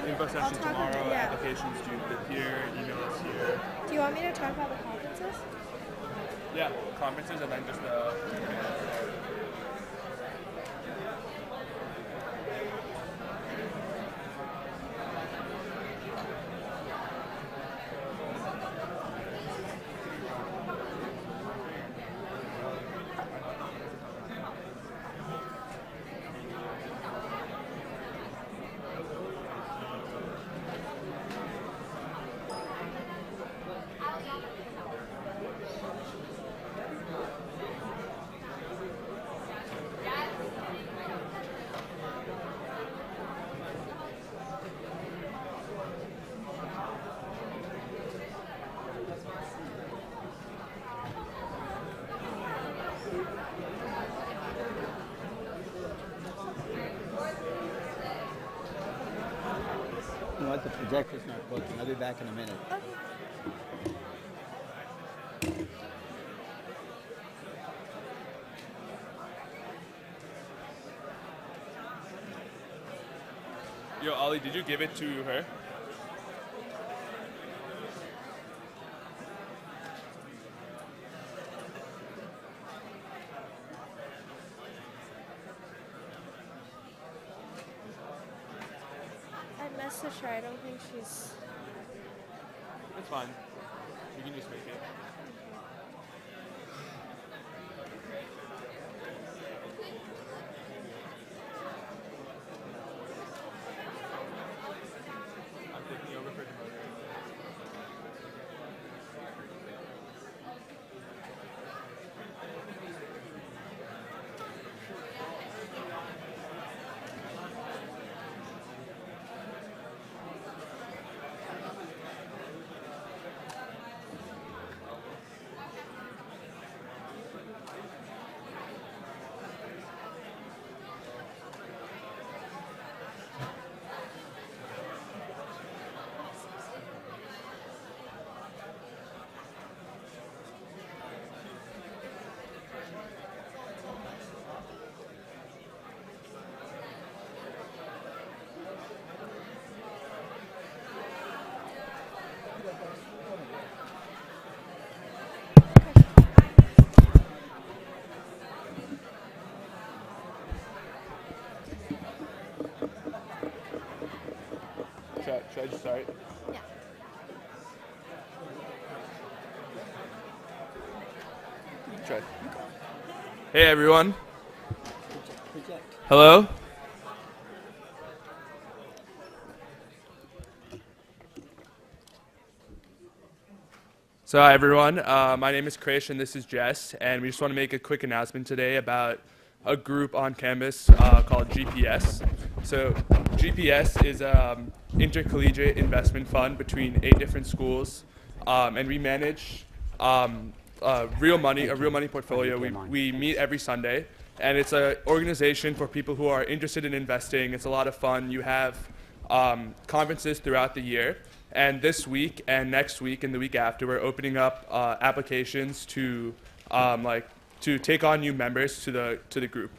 info session tomorrow. Applications due here. Email us here. Do you want me to talk about the conferences? Yeah, conferences and then just You know what? The projector's not working. I'll be back in a minute. Yo, Ollie, did you give it to her? I messaged her. I don't think she's... It's fine. You can just make it. I'm taking over for tomorrow. Should I just start? Yeah. Try. Hey everyone. Project. Hello? So hi everyone, my name is Krish and this is Jess, and we just want to make a quick announcement today about a group on campus called GPS. So GPS is an intercollegiate investment fund between 8 different schools, and we manage a real money portfolio. We meet every Sunday, and it's an organization for people who are interested in investing. It's a lot of fun. You have conferences throughout the year. And this week and next week and the week after, we're opening up applications to take on new members to the group.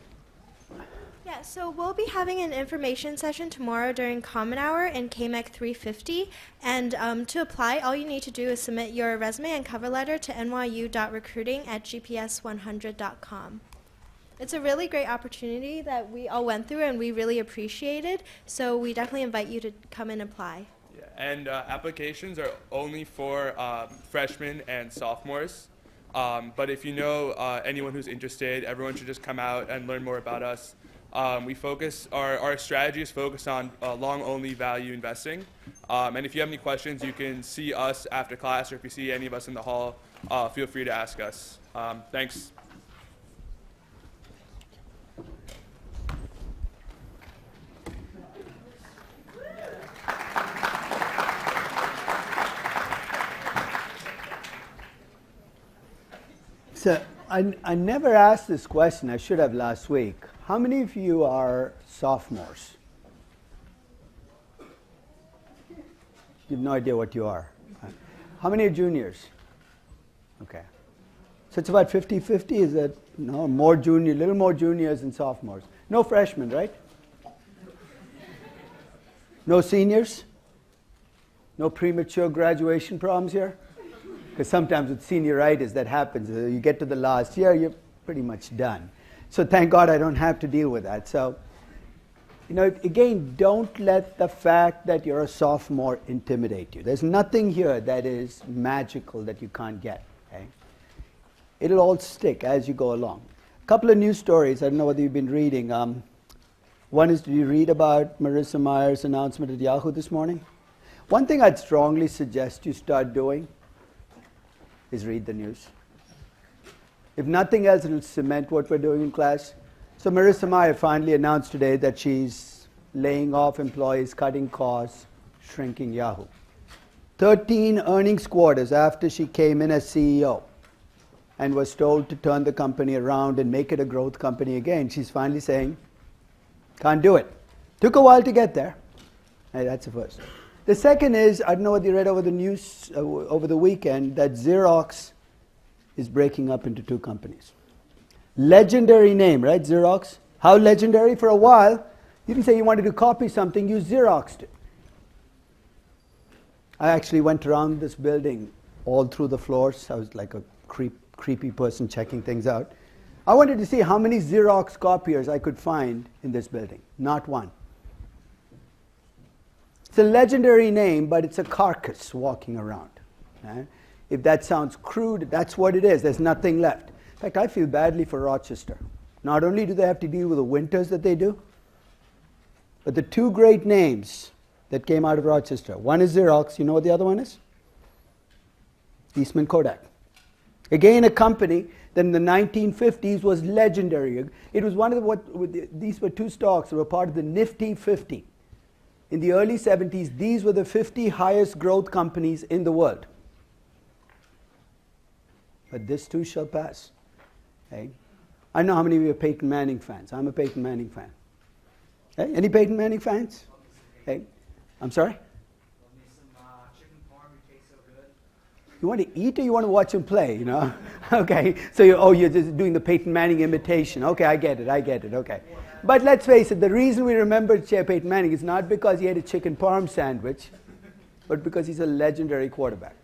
Yeah, so we'll be having an information session tomorrow during Common Hour in KMEC 350. And to apply, all you need to do is submit your resume and cover letter to nyu.recruiting@gps100.com. It's a really great opportunity that we all went through and we really appreciated. So we definitely invite you to come and apply. And applications are only for freshmen and sophomores. But if you know anyone who's interested, everyone should just come out and learn more about us. Our strategy is focused on long-only value investing. And if you have any questions, you can see us after class, or if you see any of us in the hall, feel free to ask us. Thanks. So I never asked this question. I should have last week. How many of you are sophomores? You have no idea what you are. How many are juniors? Okay. So it's about 50-50? Is that more junior, little more juniors than sophomores? No freshmen, right? No seniors? No premature graduation problems here? Because sometimes with senioritis that happens. You get to the last year, you're pretty much done. So thank God I don't have to deal with that. So, again, don't let the fact that you're a sophomore intimidate you. There's nothing here that is magical that you can't get. Okay? It'll all stick as you go along. A couple of news stories. I don't know whether you've been reading. One is, did you read about Marissa Mayer's announcement at Yahoo this morning? One thing I'd strongly suggest you start doing is read the news. If nothing else, it'll cement what we're doing in class. So Marissa Mayer finally announced today that she's laying off employees, cutting costs, shrinking Yahoo. 13 earnings quarters after she came in as CEO and was told to turn the company around and make it a growth company again, she's finally saying, can't do it. Took a while to get there. Hey, that's the first. The second is, I don't know what you read over the news over the weekend, that Xerox is breaking up into two companies. Legendary name, right, Xerox? How legendary? For a while, you didn't say you wanted to copy something, you Xeroxed it. I actually went around this building all through the floors. I was like a creepy person checking things out. I wanted to see how many Xerox copiers I could find in this building. Not one. It's a legendary name, but it's a carcass walking around. Right? If that sounds crude, that's what it is. There's nothing left. In fact, I feel badly for Rochester. Not only do they have to deal with the winters that they do, but the two great names that came out of Rochester. One is Xerox. You know what the other one is? Eastman Kodak. Again, a company that in the 1950s was legendary. It was one of these were two stocks that were part of the Nifty 50. In the early 70s, these were the 50 highest growth companies in the world. But this too shall pass. Okay? I know how many of you are Peyton Manning fans. I'm a Peyton Manning fan. Okay? Any Peyton Manning fans? Okay? I'm sorry? You want to eat or you want to watch him play, Okay, so you're just doing the Peyton Manning imitation. Okay, I get it, okay. But let's face it, the reason we remember Peyton Manning is not because he ate a chicken parm sandwich, but because he's a legendary quarterback.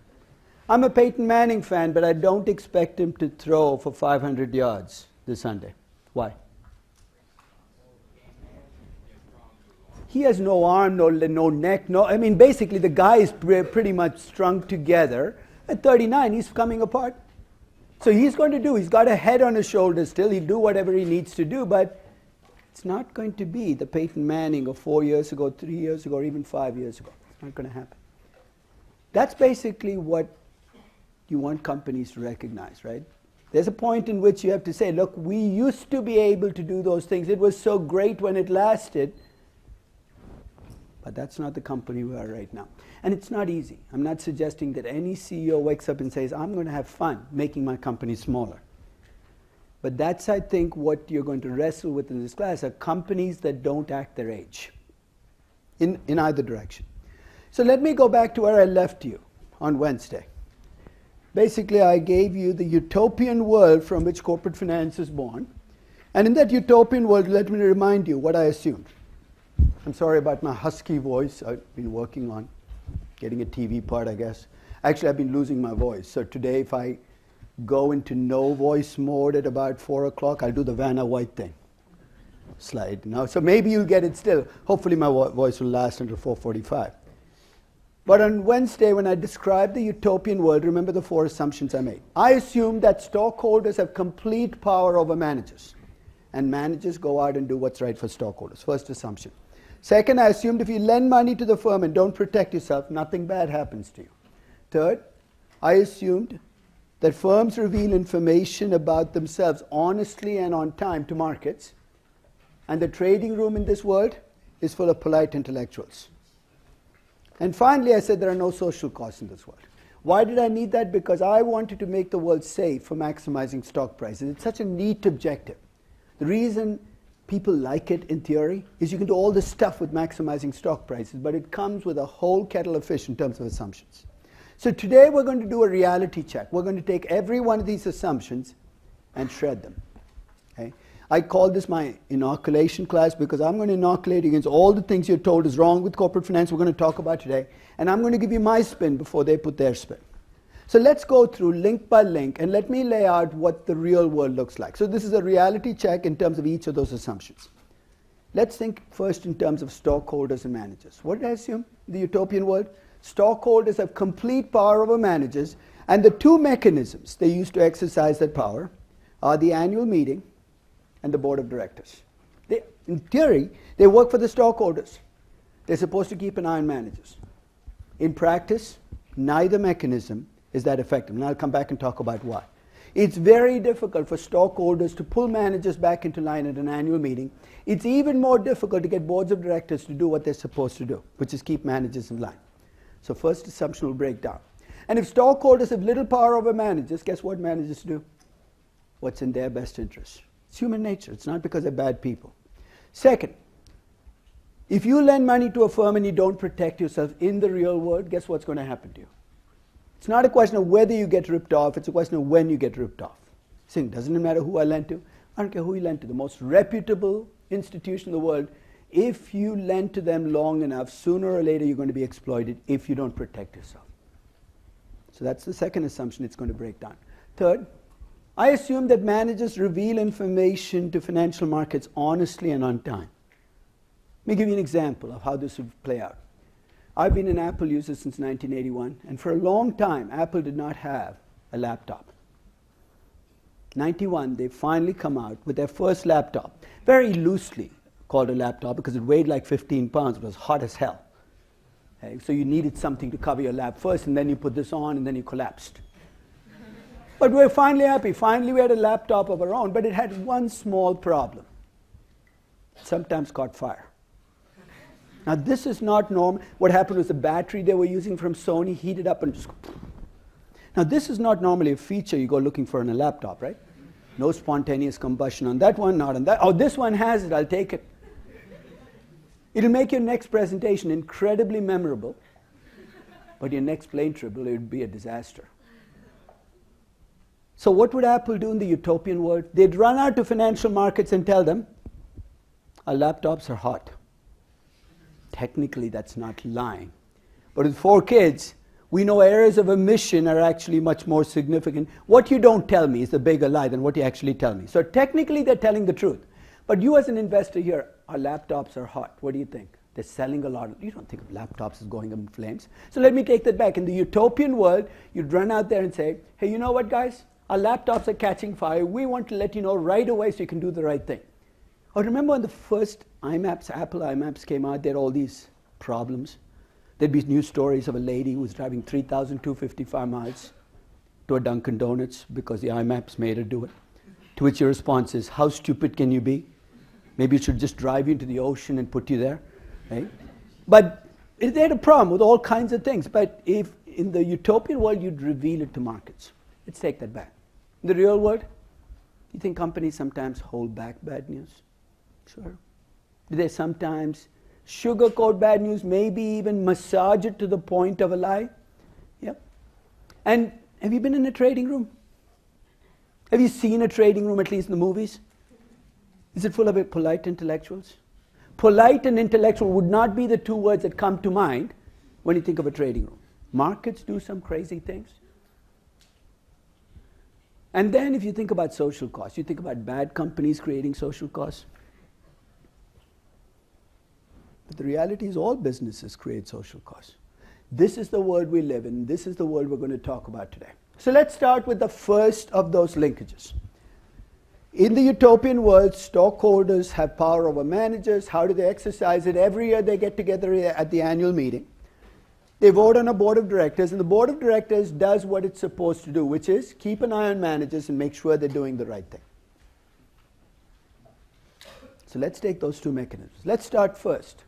I'm a Peyton Manning fan, but I don't expect him to throw for 500 yards this Sunday. Why? He has no arm, no neck, basically the guy is pretty much strung together. At 39, he's coming apart. So he's got a head on his shoulders still. He'll do whatever he needs to do, but it's not going to be the Peyton Manning of 4 years ago, 3 years ago, or even 5 years ago. It's not going to happen. That's basically what you want companies to recognize, right? There's a point in which you have to say, look, we used to be able to do those things. It was so great when it lasted. But that's not the company we are right now. And it's not easy. I'm not suggesting that any CEO wakes up and says, I'm going to have fun making my company smaller. But that's, I think, what you're going to wrestle with in this class are companies that don't act their age in either direction. So let me go back to where I left you on Wednesday. Basically, I gave you the utopian world from which corporate finance is born. And in that utopian world, let me remind you what I assumed. I'm sorry about my husky voice. I've been working on getting a TV part, I guess. Actually, I've been losing my voice. So today, if I go into no voice mode at about 4 o'clock, I'll do the Vanna White thing. Slide. So maybe you'll get it still. Hopefully my voice will last until 4:45. But on Wednesday, when I described the utopian world, remember the 4 assumptions I made. I assumed that stockholders have complete power over managers. And managers go out and do what's right for stockholders. First assumption. Second, I assumed if you lend money to the firm and don't protect yourself, nothing bad happens to you. Third, I assumed that firms reveal information about themselves honestly and on time to markets, and the trading room in this world is full of polite intellectuals. And finally, I said there are no social costs in this world. Why did I need that? Because I wanted to make the world safe for maximizing stock prices. It's such a neat objective. The reason people like it in theory is you can do all this stuff with maximizing stock prices, but it comes with a whole kettle of fish in terms of assumptions. So today we're going to do a reality check. We're going to take every one of these assumptions and shred them. Okay? I call this my inoculation class because I'm going to inoculate against all the things you're told is wrong with corporate finance we're going to talk about today. And I'm going to give you my spin before they put their spin. So let's go through link by link and let me lay out what the real world looks like. So this is a reality check in terms of each of those assumptions. Let's think first in terms of stockholders and managers. What did I assume in the utopian world? Stockholders have complete power over managers, and the two mechanisms they use to exercise that power are the annual meeting and the board of directors. In theory, they work for the stockholders. They're supposed to keep an eye on managers. In practice, neither mechanism is that effective, and I'll come back and talk about why. It's very difficult for stockholders to pull managers back into line at an annual meeting. It's even more difficult to get boards of directors to do what they're supposed to do, which is keep managers in line. So first assumption will break down. And if stockholders have little power over managers, guess what managers do? What's in their best interest. It's human nature. It's not because they're bad people. Second, if you lend money to a firm and you don't protect yourself in the real world, guess what's going to happen to you? It's not a question of whether you get ripped off. It's a question of when you get ripped off. Saying, doesn't it matter who I lend to? I don't care who you lend to. The most reputable institution in the world, if you lend to them long enough, sooner or later you're going to be exploited if you don't protect yourself. So that's the second assumption it's going to break down. Third, I assume that managers reveal information to financial markets honestly and on time. Let me give you an example of how this would play out. I've been an Apple user since 1981, and for a long time, Apple did not have a laptop. 91, they finally come out with their first laptop, very loosely called a laptop because it weighed like 15 pounds. It was hot as hell. Okay? So you needed something to cover your lap first, and then you put this on, and then you collapsed. But we were finally happy. Finally, we had a laptop of our own, but it had one small problem. It sometimes caught fire. Now, this is not normal. What happened was the battery they were using from Sony heated up and just... Now, this is not normally a feature you go looking for in a laptop, right? No spontaneous combustion on that one, not on that. Oh, this one has it. I'll take it. It'll make your next presentation incredibly memorable, but your next plane trip it would be a disaster. So what would Apple do in the utopian world? They'd run out to financial markets and tell them, our laptops are hot. Technically, that's not lying. But with 4 kids, we know areas of omission are actually much more significant. What you don't tell me is a bigger lie than what you actually tell me. So technically, they're telling the truth. But you as an investor here, our laptops are hot. What do you think? They're selling a lot. You don't think of laptops as going up in flames. So let me take that back. In the utopian world, you'd run out there and say, hey, you know what, guys? Our laptops are catching fire. We want to let you know right away so you can do the right thing. Or remember when the first iMaps, Apple iMaps came out, they had all these problems. There'd be news stories of a lady who was driving 3,255 miles to a Dunkin' Donuts because the iMaps made her do it. To which your response is, how stupid can you be? Maybe it should just drive you into the ocean and put you there. Right? But they had a problem with all kinds of things. But if in the utopian world, you'd reveal it to markets. Let's take that back. In the real world, do you think companies sometimes hold back bad news? Sure. Do they sometimes sugarcoat bad news, maybe even massage it to the point of a lie? Yep. And have you been in a trading room? Have you seen a trading room, at least in the movies? Is it full of polite intellectuals? Polite and intellectual would not be the two words that come to mind when you think of a trading room. Markets do some crazy things. And then if you think about social costs, you think about bad companies creating social costs. But the reality is all businesses create social costs. This is the world we live in. This is the world we're going to talk about today. So let's start with the first of those linkages. In the utopian world, stockholders have power over managers. How do they exercise it? Every year they get together at the annual meeting. They vote on a board of directors, and the board of directors does what it's supposed to do, which is keep an eye on managers and make sure they're doing the right thing. So let's take those two mechanisms. Let's start first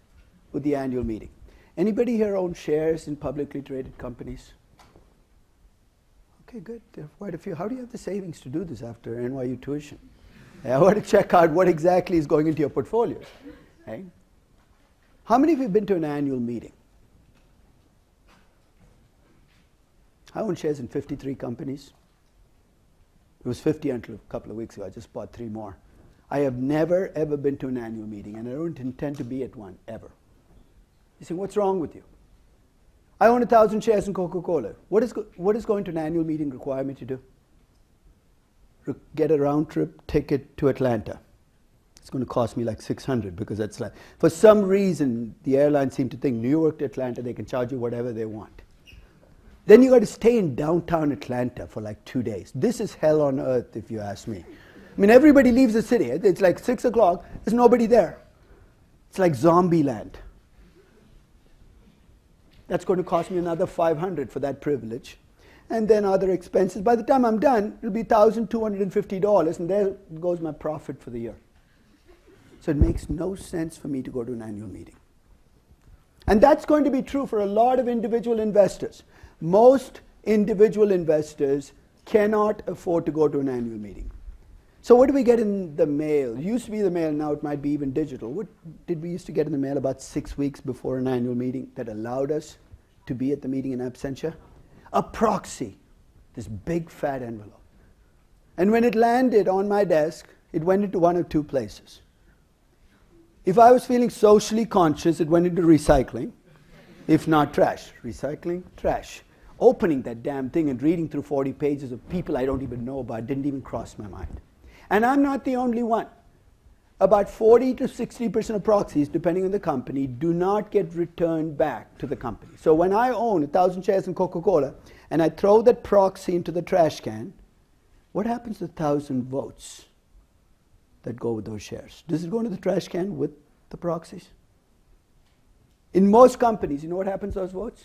with the annual meeting. Anybody here own shares in publicly traded companies? Okay, good. There are quite a few. How do you have the savings to do this after NYU tuition? I want to check out what exactly is going into your portfolio. Okay? How many of you have been to an annual meeting? I own shares in 53 companies. It was 50 until a couple of weeks ago. I just bought 3 more. I have never, ever been to an annual meeting, and I don't intend to be at one, ever. You say, what's wrong with you? I own 1,000 shares in Coca-Cola. What is going to an annual meeting require me to do? Get a round-trip ticket to Atlanta. It's going to cost me like $600 because that's like, for some reason, the airlines seem to think New York to Atlanta, they can charge you whatever they want. Then you got to stay in downtown Atlanta for like 2 days. This is hell on earth, if you ask me. I mean, everybody leaves the city. It's like 6 o'clock. There's nobody there. It's like zombie land. That's going to cost me another $500 for that privilege. And then other expenses. By the time I'm done, it'll be $1,250, and there goes my profit for the year. So it makes no sense for me to go to an annual meeting. And that's going to be true for a lot of individual investors. Most individual investors cannot afford to go to an annual meeting. So what do we get in the mail? It used to be the mail, now it might be even digital. What did we used to get in the mail about 6 weeks before an annual meeting that allowed us to be at the meeting in absentia? A proxy, this big fat envelope. And when it landed on my desk, it went into one of two places. If I was feeling socially conscious, it went into recycling. If not, trash. Recycling, trash. Opening that damn thing and reading through 40 pages of people I don't even know about didn't even cross my mind. And I'm not the only one. About 40 to 60% of proxies, depending on the company, do not get returned back to the company. So when I own 1,000 shares in Coca-Cola and I throw that proxy into the trash can, what happens to 1,000 votes that go with those shares? Does it go into the trash can with the proxies? In most companies, you know what happens to those votes?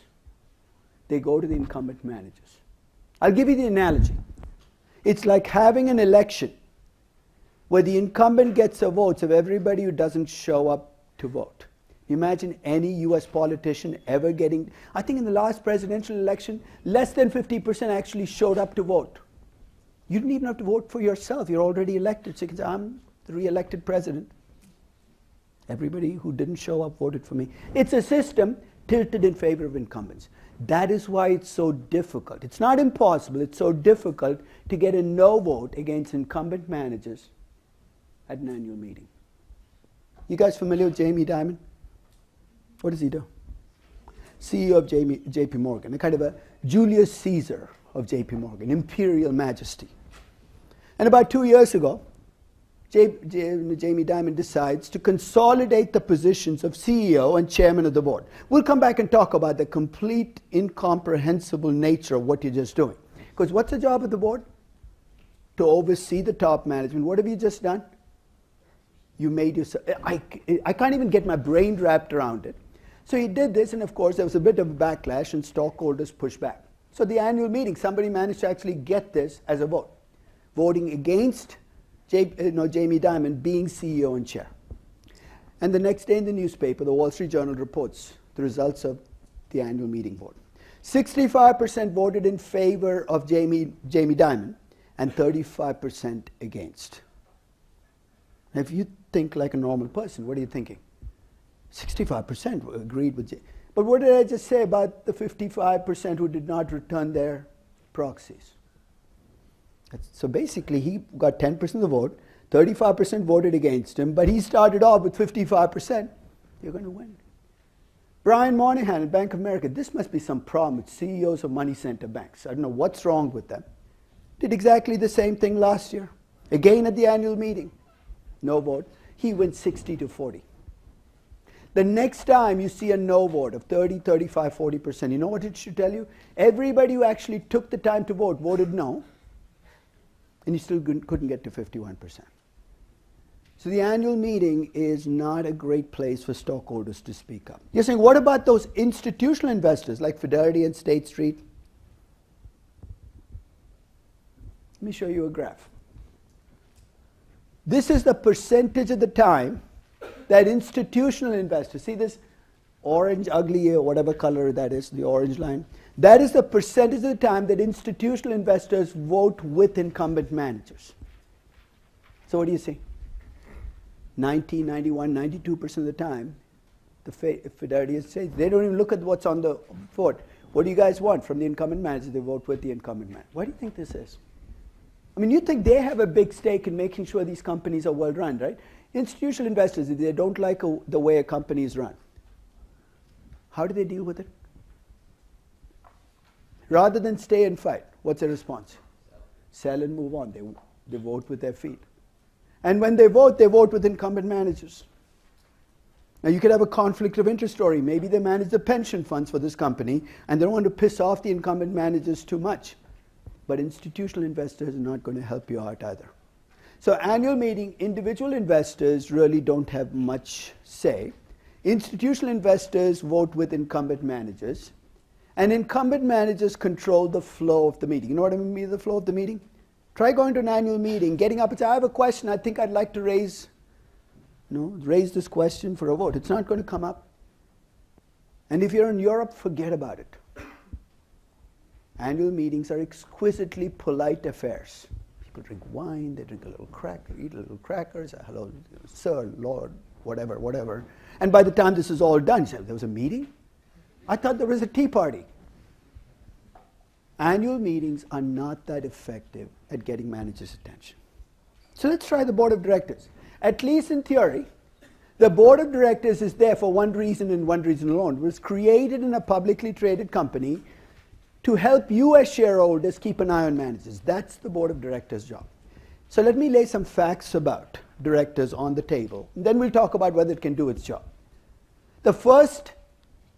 They go to the incumbent managers. I'll give you the analogy. It's like having an election where the incumbent gets the votes of everybody who doesn't show up to vote. Imagine any US politician ever getting, I think in the last presidential election, less than 50% actually showed up to vote. You didn't even have to vote for yourself. You're already elected. So you can say, I'm the re-elected president. Everybody who didn't show up voted for me. It's a system tilted in favor of incumbents. That is why it's so difficult. It's not impossible. It's so difficult to get a no vote against incumbent managers at an annual meeting. You guys familiar with Jamie Dimon? What does he do? CEO of JP Morgan, a kind of a Julius Caesar of JP Morgan, imperial majesty. And about 2 years ago, Jamie Dimon decides to consolidate the positions of CEO and chairman of the board. We'll come back and talk about the complete incomprehensible nature of what you're just doing. Because what's the job of the board? To oversee the top management. What have you just done? You made yourself, I can't even get my brain wrapped around it. So he did this, and of course there was a bit of a backlash, and stockholders pushed back. So the annual meeting, somebody managed to actually get this as a vote, voting against Jamie Dimon being CEO and chair. And the next day in the newspaper, the Wall Street Journal reports the results of the annual meeting vote. 65% voted in favor of Jamie Dimon, and 35% against. Now, if you think like a normal person, what are you thinking? 65% agreed with Jamie. But what did I just say about the 55% who did not return their proxies? So basically, he got 10% of the vote, 35% voted against him, but he started off with 55%. You're going to win. Brian Moynihan at Bank of America, this must be some problem with CEOs of money center banks. I don't know what's wrong with them. Did exactly the same thing last year. Again at the annual meeting. No vote. He wins 60 to 40. The next time you see a no vote of 30, 35, 40%, you know what it should tell you? Everybody who actually took the time to vote voted no, and you still couldn't get to 51%. So the annual meeting is not a great place for stockholders to speak up. You're saying, what about those institutional investors like Fidelity and State Street? Let me show you a graph. This is the percentage of the time that institutional investors, see this orange, ugly, or whatever color that is, the orange line, that is the percentage of the time that institutional investors vote with incumbent managers. So what do you see? 90, 91, 92% of the time, the Fidelity and State, they don't even look at what's on the vote. What do you guys want from the incumbent manager? They vote with the incumbent manager. Why do you think this is? I mean, you think they have a big stake in making sure these companies are well run, right? Institutional investors, if they don't like the way a company is run, how do they deal with it? Rather than stay and fight, what's their response? Sell and move on. They vote with their feet. And when they vote with incumbent managers. Now, you could have a conflict of interest story. Maybe they manage the pension funds for this company, and they don't want to piss off the incumbent managers too much. But institutional investors are not going to help you out either. So annual meeting, individual investors really don't have much say. Institutional investors vote with incumbent managers. And incumbent managers control the flow of the meeting. You know what I mean by the flow of the meeting? Try going to an annual meeting, getting up and say, I have a question, I think I'd like to raise this question for a vote. It's not going to come up. And if you're in Europe, forget about it. Annual meetings are exquisitely polite affairs. People drink wine, they drink a little cracker, eat a little crackers, hello, sir, lord, whatever. And by the time this is all done, you say, there was a meeting? I thought there was a tea party. Annual meetings are not that effective at getting managers' attention. So let's try the board of directors. At least in theory, the board of directors is there for one reason and one reason alone. It was created in a publicly traded company to help you as shareholders keep an eye on managers. That's the board of directors' job. So let me lay some facts about directors on the table. And then we'll talk about whether it can do its job. The first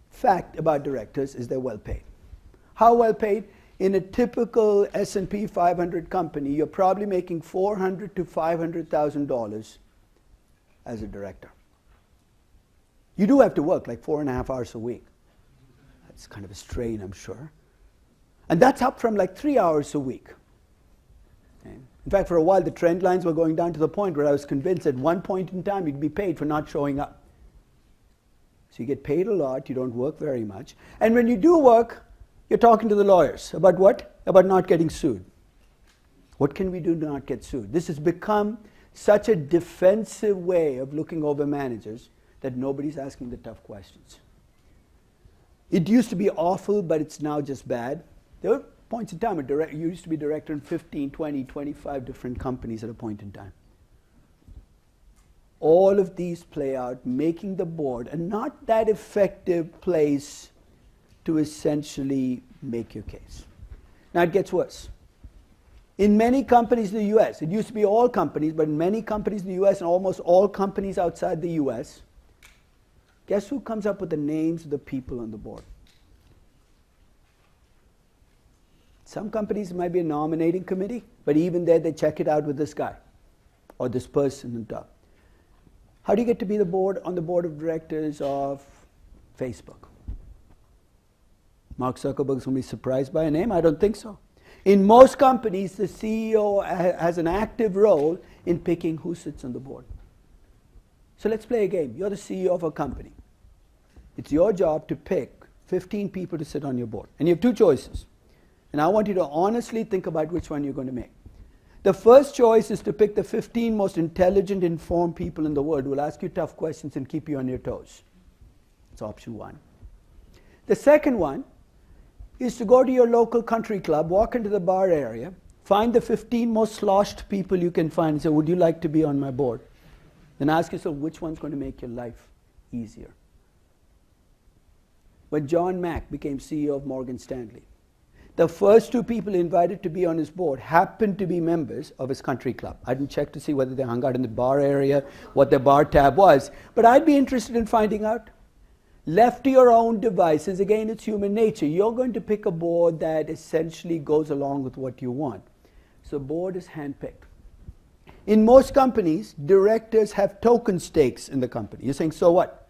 fact about directors is they're well paid. How well paid? In a typical S&P 500 company, you're probably making $400,000 to $500,000 as a director. You do have to work like 4.5 hours a week. That's kind of a strain, I'm sure. And that's up from like 3 hours a week. Okay. In fact, for a while, the trend lines were going down to the point where I was convinced at one point in time you'd be paid for not showing up. So you get paid a lot, you don't work very much. And when you do work, you're talking to the lawyers. About what? About not getting sued. What can we do to not get sued? This has become such a defensive way of looking over managers that nobody's asking the tough questions. It used to be awful, but it's now just bad. There were points in time, you used to be director in 15, 20, 25 different companies at a point in time. All of these play out, making the board a not that effective place to essentially make your case. Now it gets worse. In many companies in the US, it used to be all companies, but in many companies in the US and almost all companies outside the US, guess who comes up with the names of the people on the board? Some companies might be a nominating committee, but even there they check it out with this guy or this person on top. How do you get to be on the board of directors of Facebook? Mark Zuckerberg's going to be surprised by a name? I don't think so. In most companies, the CEO has an active role in picking who sits on the board. So let's play a game. You're the CEO of a company. It's your job to pick 15 people to sit on your board. And you have two choices. And I want you to honestly think about which one you're going to make. The first choice is to pick the 15 most intelligent, informed people in the world who will ask you tough questions and keep you on your toes. It's option one. The second one is to go to your local country club, walk into the bar area, find the 15 most sloshed people you can find and say, would you like to be on my board? Then ask yourself, which one's going to make your life easier? When John Mack became CEO of Morgan Stanley, the first two people invited to be on his board happened to be members of his country club. I didn't check to see whether they hung out in the bar area, what their bar tab was, but I'd be interested in finding out. Left to your own devices, again, it's human nature. You're going to pick a board that essentially goes along with what you want. So board is handpicked. In most companies, directors have token stakes in the company. You're saying, so what?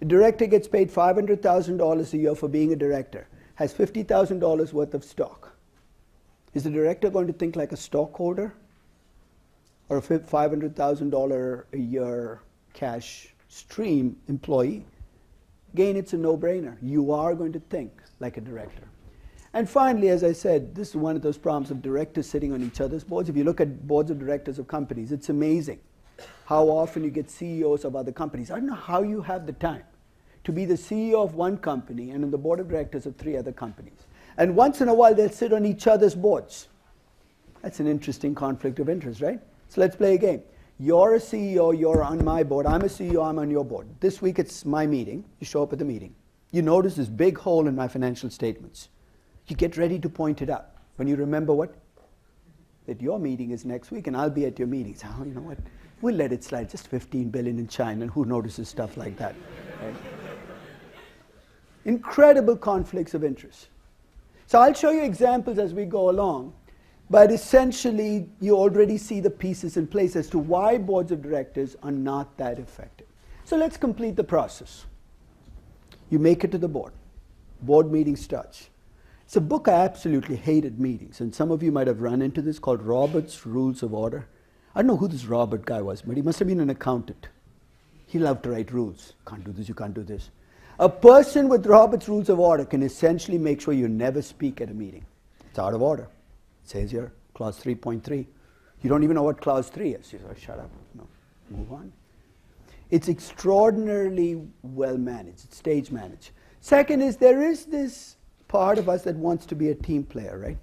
A director gets paid $500,000 a year for being a director, has $50,000 worth of stock. Is the director going to think like a stockholder or a $500,000 a year cash stream employee? Again, it's a no-brainer. You are going to think like a director. And finally, as I said, this is one of those problems of directors sitting on each other's boards. If you look at boards of directors of companies, it's amazing how often you get CEOs of other companies. I don't know how you have the time to be the CEO of one company and on the board of directors of 3 other companies. And once in a while, they'll sit on each other's boards. That's an interesting conflict of interest, right? So let's play a game. You're a CEO, you're on my board. I'm a CEO, I'm on your board. This week it's my meeting. You show up at the meeting. You notice this big hole in my financial statements. You get ready to point it out. When you remember what? That your meeting is next week and I'll be at your meeting. So, you know what? We'll let it slide. Just 15 billion in China, and who notices stuff like that? Right? Incredible conflicts of interest. So I'll show you examples as we go along, but essentially you already see the pieces in place as to why boards of directors are not that effective. So let's complete the process. You make it to the board. Board meeting starts. It's a book I absolutely hated meetings, and some of you might have run into this, called Robert's Rules of Order. I don't know who this Robert guy was, but he must have been an accountant. He loved to write rules. Can't do this, you can't do this. A person with Robert's Rules of Order can essentially make sure you never speak at a meeting. It's out of order. It says here, clause 3.3. You don't even know what clause 3 is. You say, shut up. No, move on. It's extraordinarily well managed. It's stage managed. Second is there is this part of us that wants to be a team player, right?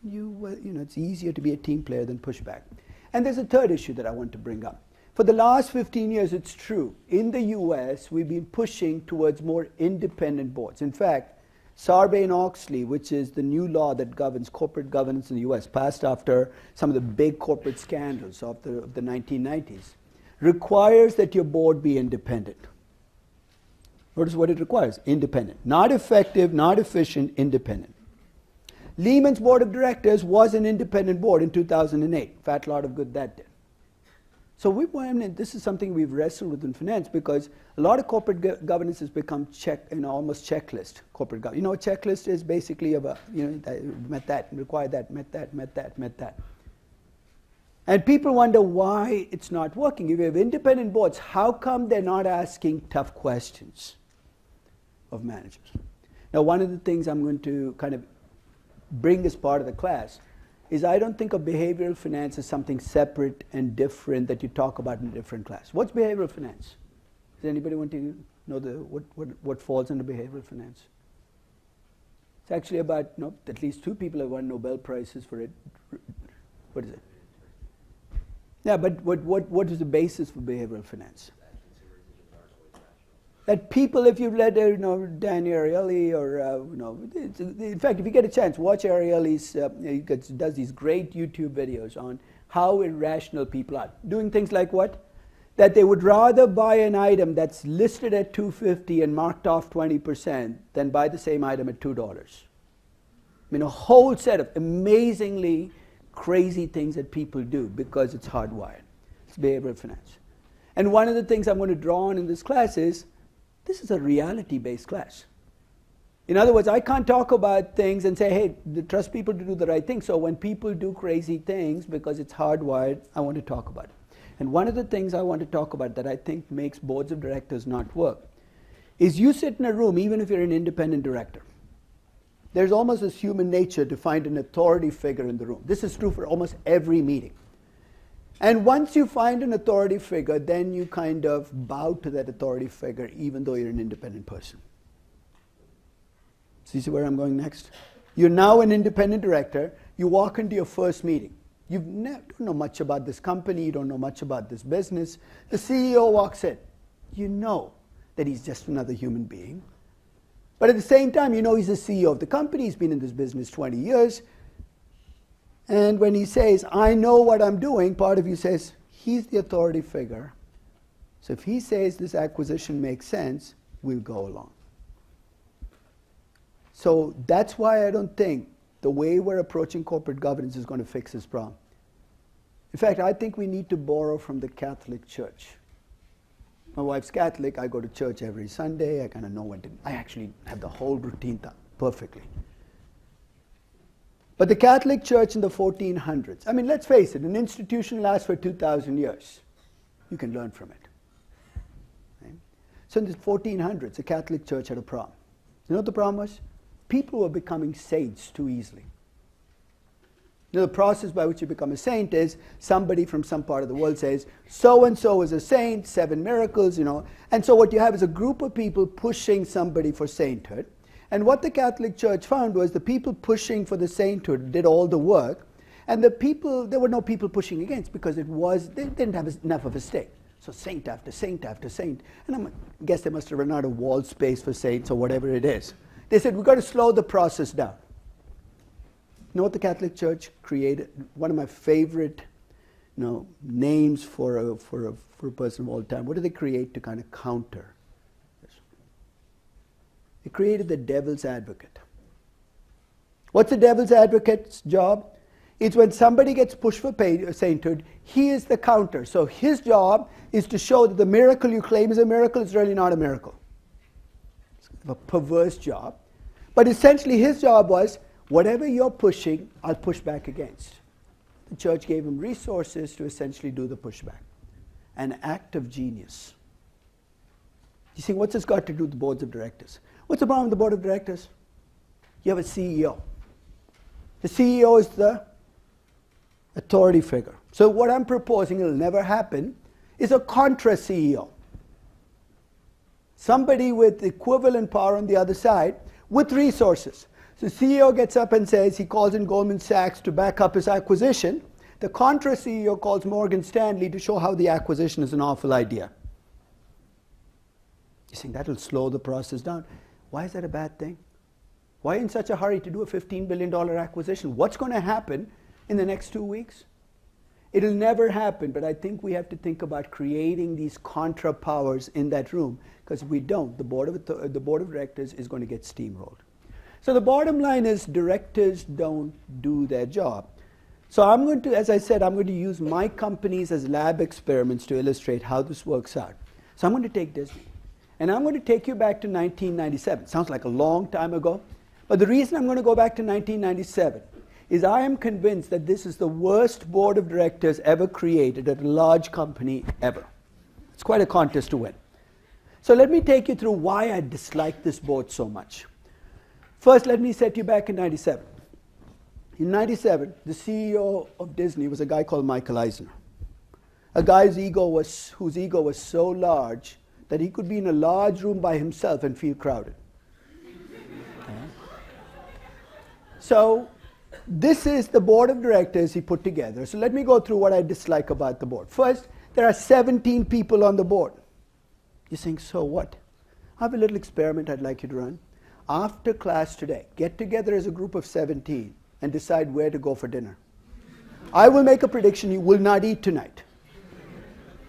You know, it's easier to be a team player than push back. And there's a third issue that I want to bring up. For the last 15 years, it's true. In the US, we've been pushing towards more independent boards. In fact, Sarbanes-Oxley, which is the new law that governs corporate governance in the US, passed after some of the big corporate scandals of the 1990s, requires that your board be independent. Notice what it requires, independent. Not effective, not efficient, independent. Lehman's board of directors was an independent board in 2008. Fat lot of good that did. So this is something we've wrestled with in finance, because a lot of corporate governance has become almost checklist corporate governance. You know, a checklist is basically met that, require that, met that, met that, met that. And people wonder why it's not working. If you have independent boards, how come they're not asking tough questions of managers? Now, one of the things I'm going to kind of bring as part of the class is I don't think of behavioral finance as something separate and different that you talk about in a different class. What's behavioral finance? Does anybody want to know what falls under behavioral finance? It's actually about, at least 2 people have won Nobel Prizes for it. What is it? Yeah, but what is the basis for behavioral finance? That people, if you've read, Dan Ariely, or in fact, if you get a chance, watch Ariely's. He does these great YouTube videos on how irrational people are, doing things like what? That they would rather buy an item that's listed at $2.50 and marked off 20% than buy the same item at $2. I mean, a whole set of amazingly crazy things that people do because it's hardwired. It's behavioral finance. And one of the things I'm going to draw on in this class is, this is a reality-based class. In other words, I can't talk about things and say, hey, trust people to do the right thing. So when people do crazy things because it's hardwired, I want to talk about it. And one of the things I want to talk about that I think makes boards of directors not work is you sit in a room, even if you're an independent director. There's almost this human nature to find an authority figure in the room. This is true for almost every meeting. And once you find an authority figure, then you kind of bow to that authority figure, even though you're an independent person. So you see where I'm going next? You're now an independent director. You walk into your first meeting. You don't know much about this company. You don't know much about this business. The CEO walks in. You know that he's just another human being. But at the same time, you know he's the CEO of the company. He's been in this business 20 years. And when he says, I know what I'm doing, part of you says, he's the authority figure. So if he says this acquisition makes sense, we'll go along. So that's why I don't think the way we're approaching corporate governance is going to fix this problem. In fact, I think we need to borrow from the Catholic Church. My wife's Catholic. I go to church every Sunday. I kind of know when to. I actually have the whole routine done perfectly. But the Catholic Church in the 1400s, I mean, let's face it, an institution lasts for 2,000 years. You can learn from it. Right? So in the 1400s, the Catholic Church had a problem. You know what the problem was? People were becoming saints too easily. You know, the process by which you become a saint is somebody from some part of the world says, so-and-so is a saint, 7 miracles, And so what you have is a group of people pushing somebody for sainthood. And what the Catholic Church found was the people pushing for the sainthood did all the work, and there were no people pushing against because they didn't have enough of a stake. So saint after saint after saint. And I guess they must have run out of wall space for saints or whatever it is. They said, we've got to slow the process down. You know what the Catholic Church created? One of my favorite names for a person of all time. What did they create to kind of counter this? They created the devil's advocate. What's the devil's advocate's job? It's when somebody gets pushed for sainthood, he is the counter. So his job is to show that the miracle you claim is a miracle is really not a miracle. It's a perverse job. But essentially his job was, whatever you're pushing, I'll push back against. The church gave him resources to essentially do the pushback. An act of genius. You see, what's this got to do with the boards of directors? What's the problem with the board of directors? You have a CEO. The CEO is the authority figure. So what I'm proposing, it'll never happen, is a contra CEO. Somebody with equivalent power on the other side with resources. So CEO gets up and says, he calls in Goldman Sachs to back up his acquisition. The contra CEO calls Morgan Stanley to show how the acquisition is an awful idea. You think that will slow the process down? Why is that a bad thing? Why in such a hurry to do a $15 billion acquisition? What's going to happen in the next 2 weeks? It'll never happen, but I think we have to think about creating these contra powers in that room, because if we don't, the board of directors is going to get steamrolled. So the bottom line is directors don't do their job. So I'm going to, as I said, I'm going to use my companies as lab experiments to illustrate how this works out. So I'm going to take Disney, and I'm going to take you back to 1997. Sounds like a long time ago, but the reason I'm going to go back to 1997 is I am convinced that this is the worst board of directors ever created at a large company ever. It's quite a contest to win. So let me take you through why I dislike this board so much. First, let me set you back in 97. In 97, the CEO of Disney was a guy called Michael Eisner. A guy whose ego was so large that he could be in a large room by himself and feel crowded. So this is the board of directors he put together. So let me go through what I dislike about the board. First, there are 17 people on the board. You're saying, so what? I have a little experiment I'd like you to run. After class today, get together as a group of 17 and decide where to go for dinner. I will make a prediction: you will not eat tonight.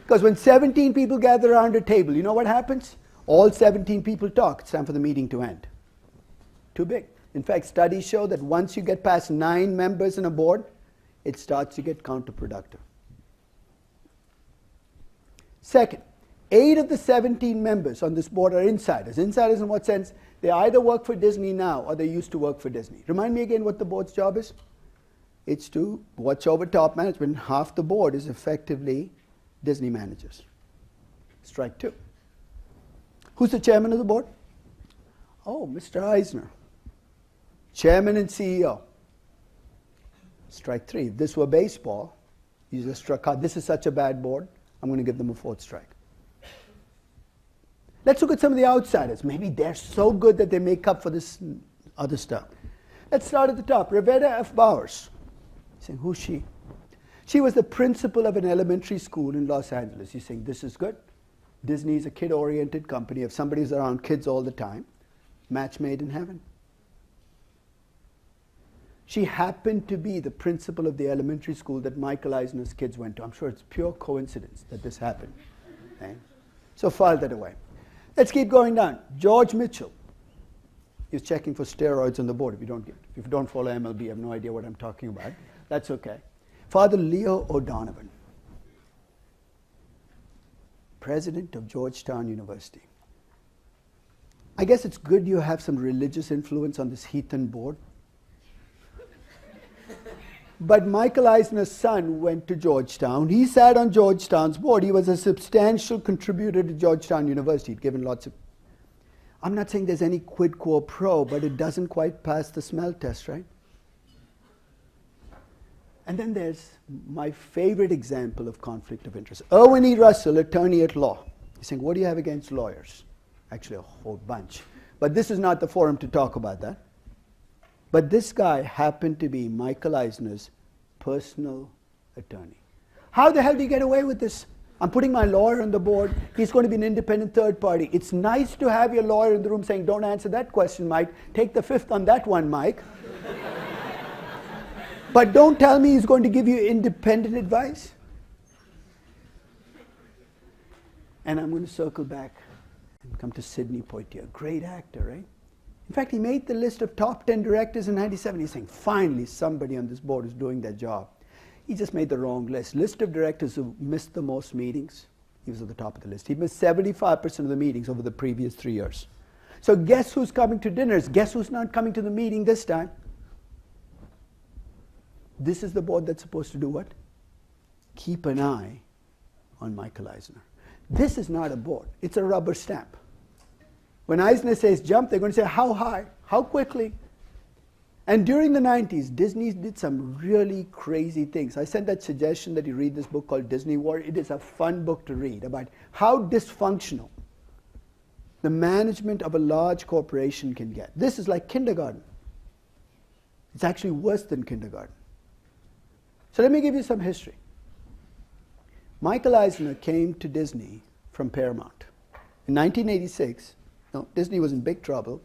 Because when 17 people gather around a table, you know what happens? All 17 people talk. It's time for the meeting to end. Too big. In fact, studies show that once you get past 9 members in a board, it starts to get counterproductive. Second, 8 of the 17 members on this board are insiders. Insiders in what sense? They either work for Disney now or they used to work for Disney. Remind me again what the board's job is? It's to watch over top management. Half the board is effectively Disney managers. Strike 2. Who's the chairman of the board? Oh, Mr. Eisner. Chairman and CEO. Strike 3. If this were baseball, you just struck out. This is such a bad board, I'm going to give them a 4th strike. Let's look at some of the outsiders. Maybe they're so good that they make up for this other stuff. Let's start at the top. Revetta F. Bowers. You're saying, who's she? She was the principal of an elementary school in Los Angeles. You're saying, this is good. Disney is a kid-oriented company. If somebody's around kids all the time, match made in heaven. She happened to be the principal of the elementary school that Michael Eisner's kids went to. I'm sure it's pure coincidence that this happened. Okay? So file that away. Let's keep going down. George Mitchell. He's checking for steroids on the board. If you don't follow MLB, you have no idea what I'm talking about. That's okay. Father Leo O'Donovan, president of Georgetown University. I guess it's good you have some religious influence on this heathen board. But Michael Eisner's son went to Georgetown. He sat on Georgetown's board. He was a substantial contributor to Georgetown University. He'd given lots of... I'm not saying there's any quid quo pro, but it doesn't quite pass the smell test, right? And then there's my favorite example of conflict of interest. Erwin E. Russell, attorney at law. He's saying, what do you have against lawyers? Actually, a whole bunch. But this is not the forum to talk about that. But this guy happened to be Michael Eisner's personal attorney. How the hell do you get away with this? I'm putting my lawyer on the board. He's going to be an independent third party. It's nice to have your lawyer in the room saying, don't answer that question, Mike. Take the fifth on that one, Mike. But don't tell me he's going to give you independent advice. And I'm going to circle back and come to Sidney Poitier, great actor, right? In fact, he made the list of top 10 directors in '97. He's saying, finally, somebody on this board is doing their job. He just made the wrong list. List of directors who missed the most meetings. He was at the top of the list. He missed 75% of the meetings over the previous 3 years. So guess who's coming to dinners? Guess who's not coming to the meeting this time? This is the board that's supposed to do what? Keep an eye on Michael Eisner. This is not a board. It's a rubber stamp. When Eisner says jump, they're going to say how high, how quickly. And during the 90s, Disney did some really crazy things. I sent that suggestion that you read this book called Disney War. It is a fun book to read about how dysfunctional the management of a large corporation can get. This is like kindergarten. It's actually worse than kindergarten. So let me give you some history. Michael Eisner came to Disney from Paramount. In 1986, Disney was in big trouble.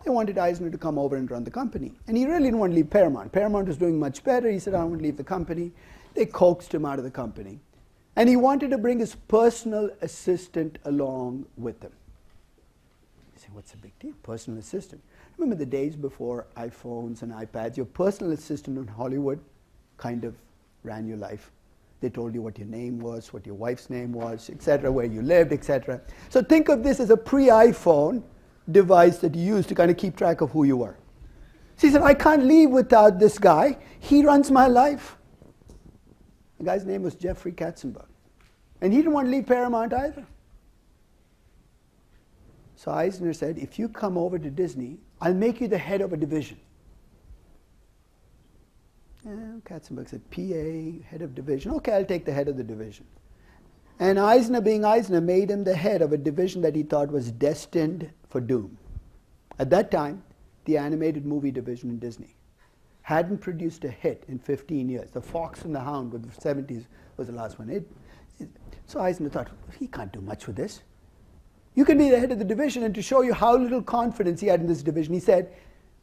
They wanted Eisner to come over and run the company. And he really didn't want to leave Paramount. Paramount was doing much better. He said, I want to leave the company. They coaxed him out of the company. And he wanted to bring his personal assistant along with him. You say, what's the big deal? Personal assistant. Remember the days before iPhones and iPads? Your personal assistant in Hollywood kind of ran your life. They told you what your name was, what your wife's name was, etc., where you lived, etc. So think of this as a pre-iPhone device that you use to kind of keep track of who you were. So he said, I can't leave without this guy. He runs my life. The guy's name was Jeffrey Katzenberg. And he didn't want to leave Paramount either. So Eisner said, if you come over to Disney, I'll make you the head of a division. Katzenberg said, PA, head of division. Okay, I'll take the head of the division. And Eisner, being Eisner, made him the head of a division that he thought was destined for doom. At that time, the animated movie division in Disney hadn't produced a hit in 15 years. The Fox and the Hound with the 70s was the last one. So Eisner thought, he can't do much with this. You can be the head of the division. And to show you how little confidence he had in this division, he said,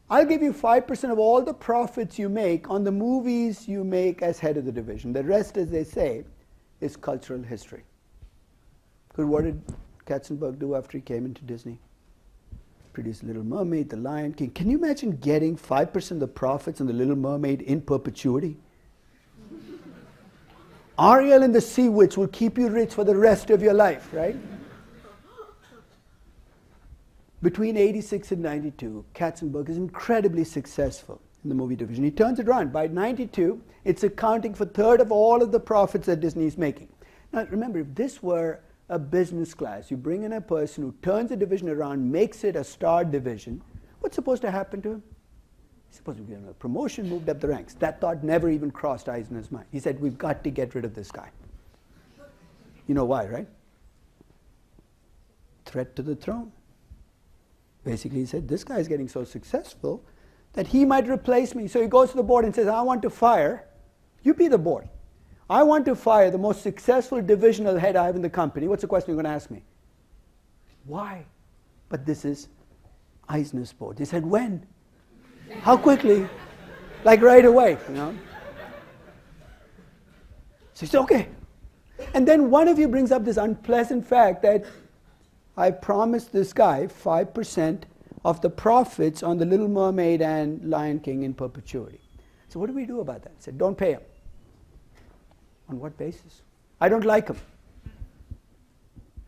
I'll give you 5% of all the profits you make on the movies you make as head of the division. The rest, as they say, is cultural history. Because what did Katzenberg do after he came into Disney? Produced Little Mermaid, The Lion King. Can you imagine getting 5% of the profits on The Little Mermaid in perpetuity? Ariel and the Sea Witch will keep you rich for the rest of your life, right? Between 86 and 92, Katzenberg is incredibly successful in the movie division. He turns it around. By 92, it's accounting for a third of all of the profits that Disney is making. Now, remember, if this were a business class, you bring in a person who turns the division around, makes it a star division, what's supposed to happen to him? He's supposed to be on a promotion, moved up the ranks. That thought never even crossed Eisner's mind. He said, we've got to get rid of this guy. You know why, right? Threat to the throne. Basically, he said, this guy is getting so successful that he might replace me. So he goes to the board and says, I want to fire. You be the board. I want to fire the most successful divisional head I have in the company. What's the question you're going to ask me? Why? But this is Eisner's board. They said, when? How quickly? Like right away, So he said, okay. And then one of you brings up this unpleasant fact that I promised this guy 5% of the profits on The Little Mermaid and Lion King in perpetuity. So what do we do about that? I said, don't pay him. On what basis? I don't like him.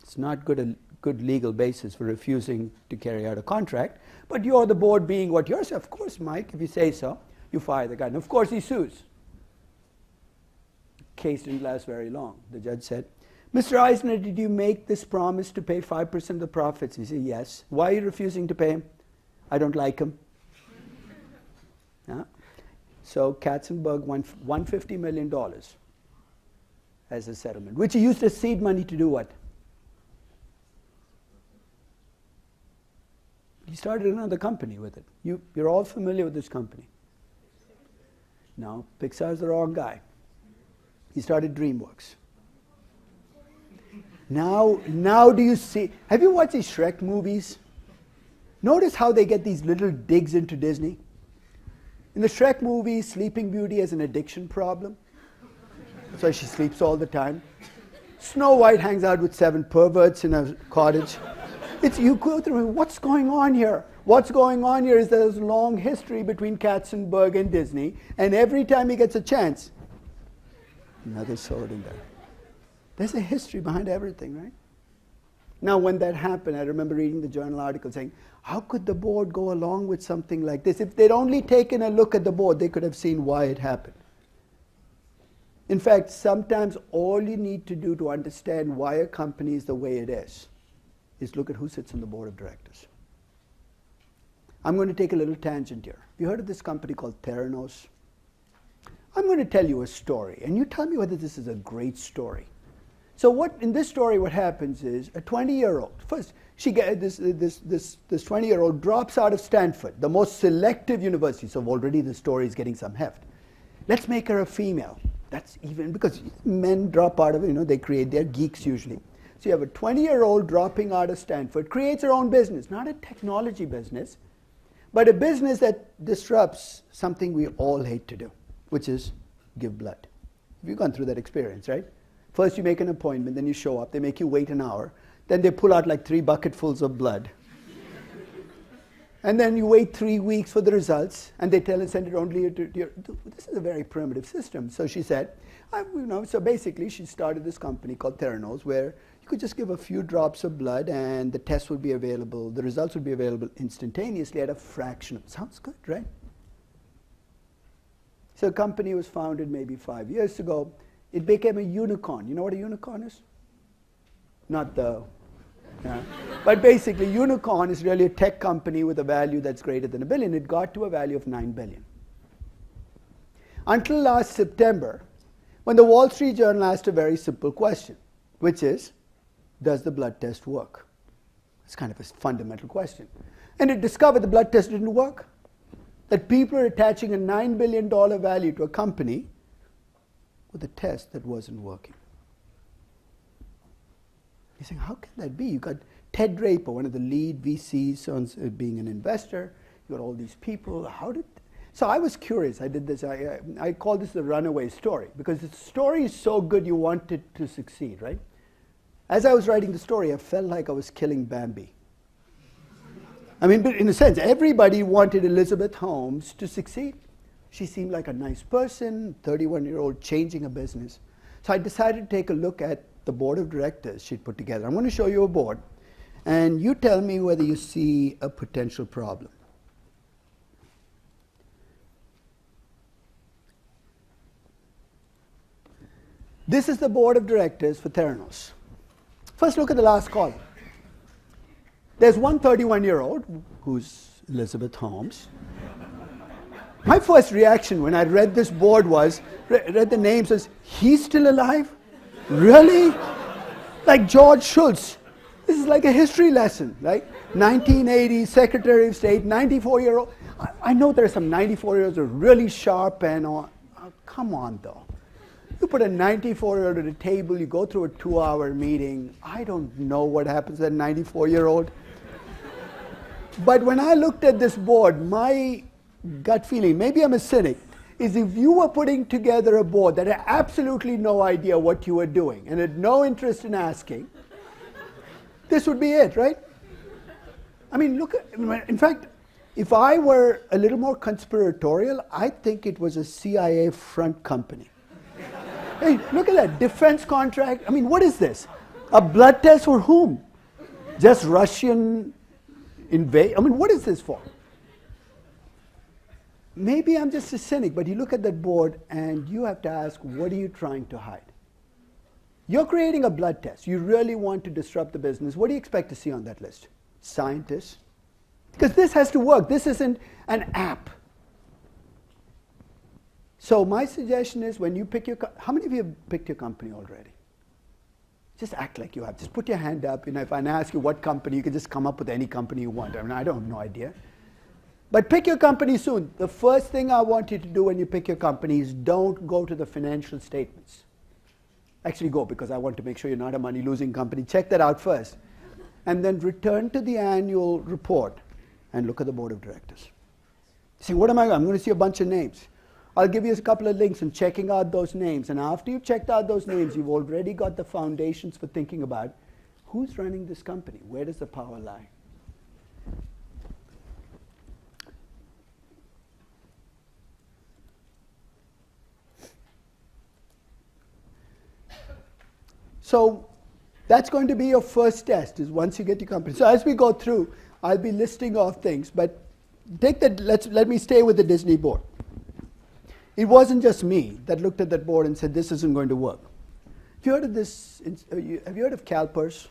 It's not a good legal basis for refusing to carry out a contract, but you're the board being what you're saying. Of course, Mike, if you say so, you fire the guy. And of course, he sues. The case didn't last very long. The judge said, Mr. Eisner, did you make this promise to pay 5% of the profits? He said, yes. Why are you refusing to pay him? I don't like him. Yeah. So Katzenberg won $150 million as a settlement, which he used as seed money to do what? He He started another company with it. You're all familiar with this company. No, Pixar's the wrong guy. He started DreamWorks. Now do you see, have you watched these Shrek movies? Notice how they get these little digs into Disney. In the Shrek movie, Sleeping Beauty has an addiction problem. That's why she sleeps all the time. Snow White hangs out with 7 perverts in a cottage. You go through, what's going on here? What's going on here is there's a long history between Katzenberg and Disney, and every time he gets a chance, another sword in there. There's a history behind everything, right? Now, when that happened, I remember reading the journal article saying, how could the board go along with something like this? If they'd only taken a look at the board, they could have seen why it happened. In fact, sometimes all you need to do to understand why a company is the way it is look at who sits on the board of directors. I'm going to take a little tangent here. Have you heard of this company called Theranos? I'm going to tell you a story, and you tell me whether this is a great story. So in this story, what happens is a 20-year-old, first, this 20-year-old drops out of Stanford, the most selective university, so already the story is getting some heft. Let's make her a female. That's even, because men drop out of, they're geeks usually. So you have a 20-year-old dropping out of Stanford, creates her own business, not a technology business, but a business that disrupts something we all hate to do, which is give blood. You've gone through that experience, right? First you make an appointment, then you show up, they make you wait an hour, then they pull out like 3 bucketfuls of blood. And then you wait 3 weeks for the results, and they send it only to your, this is a very primitive system. So she said, so basically she started this company called Theranos, where you could just give a few drops of blood and the test would be available, the results would be available instantaneously at a fraction of, sounds good, right? So the company was founded maybe 5 years ago. It became a unicorn. You know what a unicorn is? Not the, but basically unicorn is really a tech company with a value that's greater than $1 billion. It got to a value of $9 billion. Until last September, when the Wall Street Journal asked a very simple question, which is, does the blood test work? It's kind of a fundamental question. And it discovered the blood test didn't work. That people are attaching a $9 billion value to a company with a test that wasn't working. You're saying, how can that be? You got Ted Draper, one of the lead VCs on being an investor. You got all these people. So I was curious. I did this. I call this the runaway story, because the story is so good you want it to succeed, right? As I was writing the story, I felt like I was killing Bambi. I mean, but in a sense, everybody wanted Elizabeth Holmes to succeed. She seemed like a nice person, 31-year-old, changing a business. So I decided to take a look at the board of directors she'd put together. I'm going to show you a board, and you tell me whether you see a potential problem. This is the board of directors for Theranos. First, look at the last column. There's one 31-year-old, who's Elizabeth Holmes. My first reaction when I read this board was, read the names, was, he's still alive? Really? Like George Shultz. This is like a history lesson, right? 1980, Secretary of State, 94-year-old. I know there are some 94-year-olds who are really sharp and all. Oh, come on, though. You put a 94-year-old at a table, you go through a 2-hour meeting. I don't know what happens to that 94-year-old. But when I looked at this board, my gut feeling, maybe I'm a cynic, is if you were putting together a board that had absolutely no idea what you were doing and had no interest in asking, this would be it, right? I mean, in fact, if I were a little more conspiratorial, I think it was a CIA front company. Hey, look at that, defense contract. I mean, what is this? A blood test for whom? Just Russian invade? I mean, what is this for? Maybe I'm just a cynic, but you look at that board and you have to ask, what are you trying to hide? You're creating a blood test. You really want to disrupt the business. What do you expect to see on that list? Scientists? Because this has to work. This isn't an app. So my suggestion is when you pick your, how many of you have picked your company already? Just act like you have. Just put your hand up. If I ask you what company, you can just come up with any company you want. I don't have no idea. But pick your company soon. The first thing I want you to do when you pick your company is don't go to the financial statements. Actually go, because I want to make sure you're not a money-losing company. Check that out first. And then return to the annual report and look at the board of directors. See, what am I? I'm going to see a bunch of names. I'll give you a couple of links in checking out those names. And after you've checked out those names, you've already got the foundations for thinking about who's running this company? Where does the power lie? So that's going to be your first test, is once you get your company. So as we go through, I'll be listing off things. But take that. Let me stay with the Disney board. It wasn't just me that looked at that board and said, this isn't going to work. Have you heard of this? Have you heard of Calpers?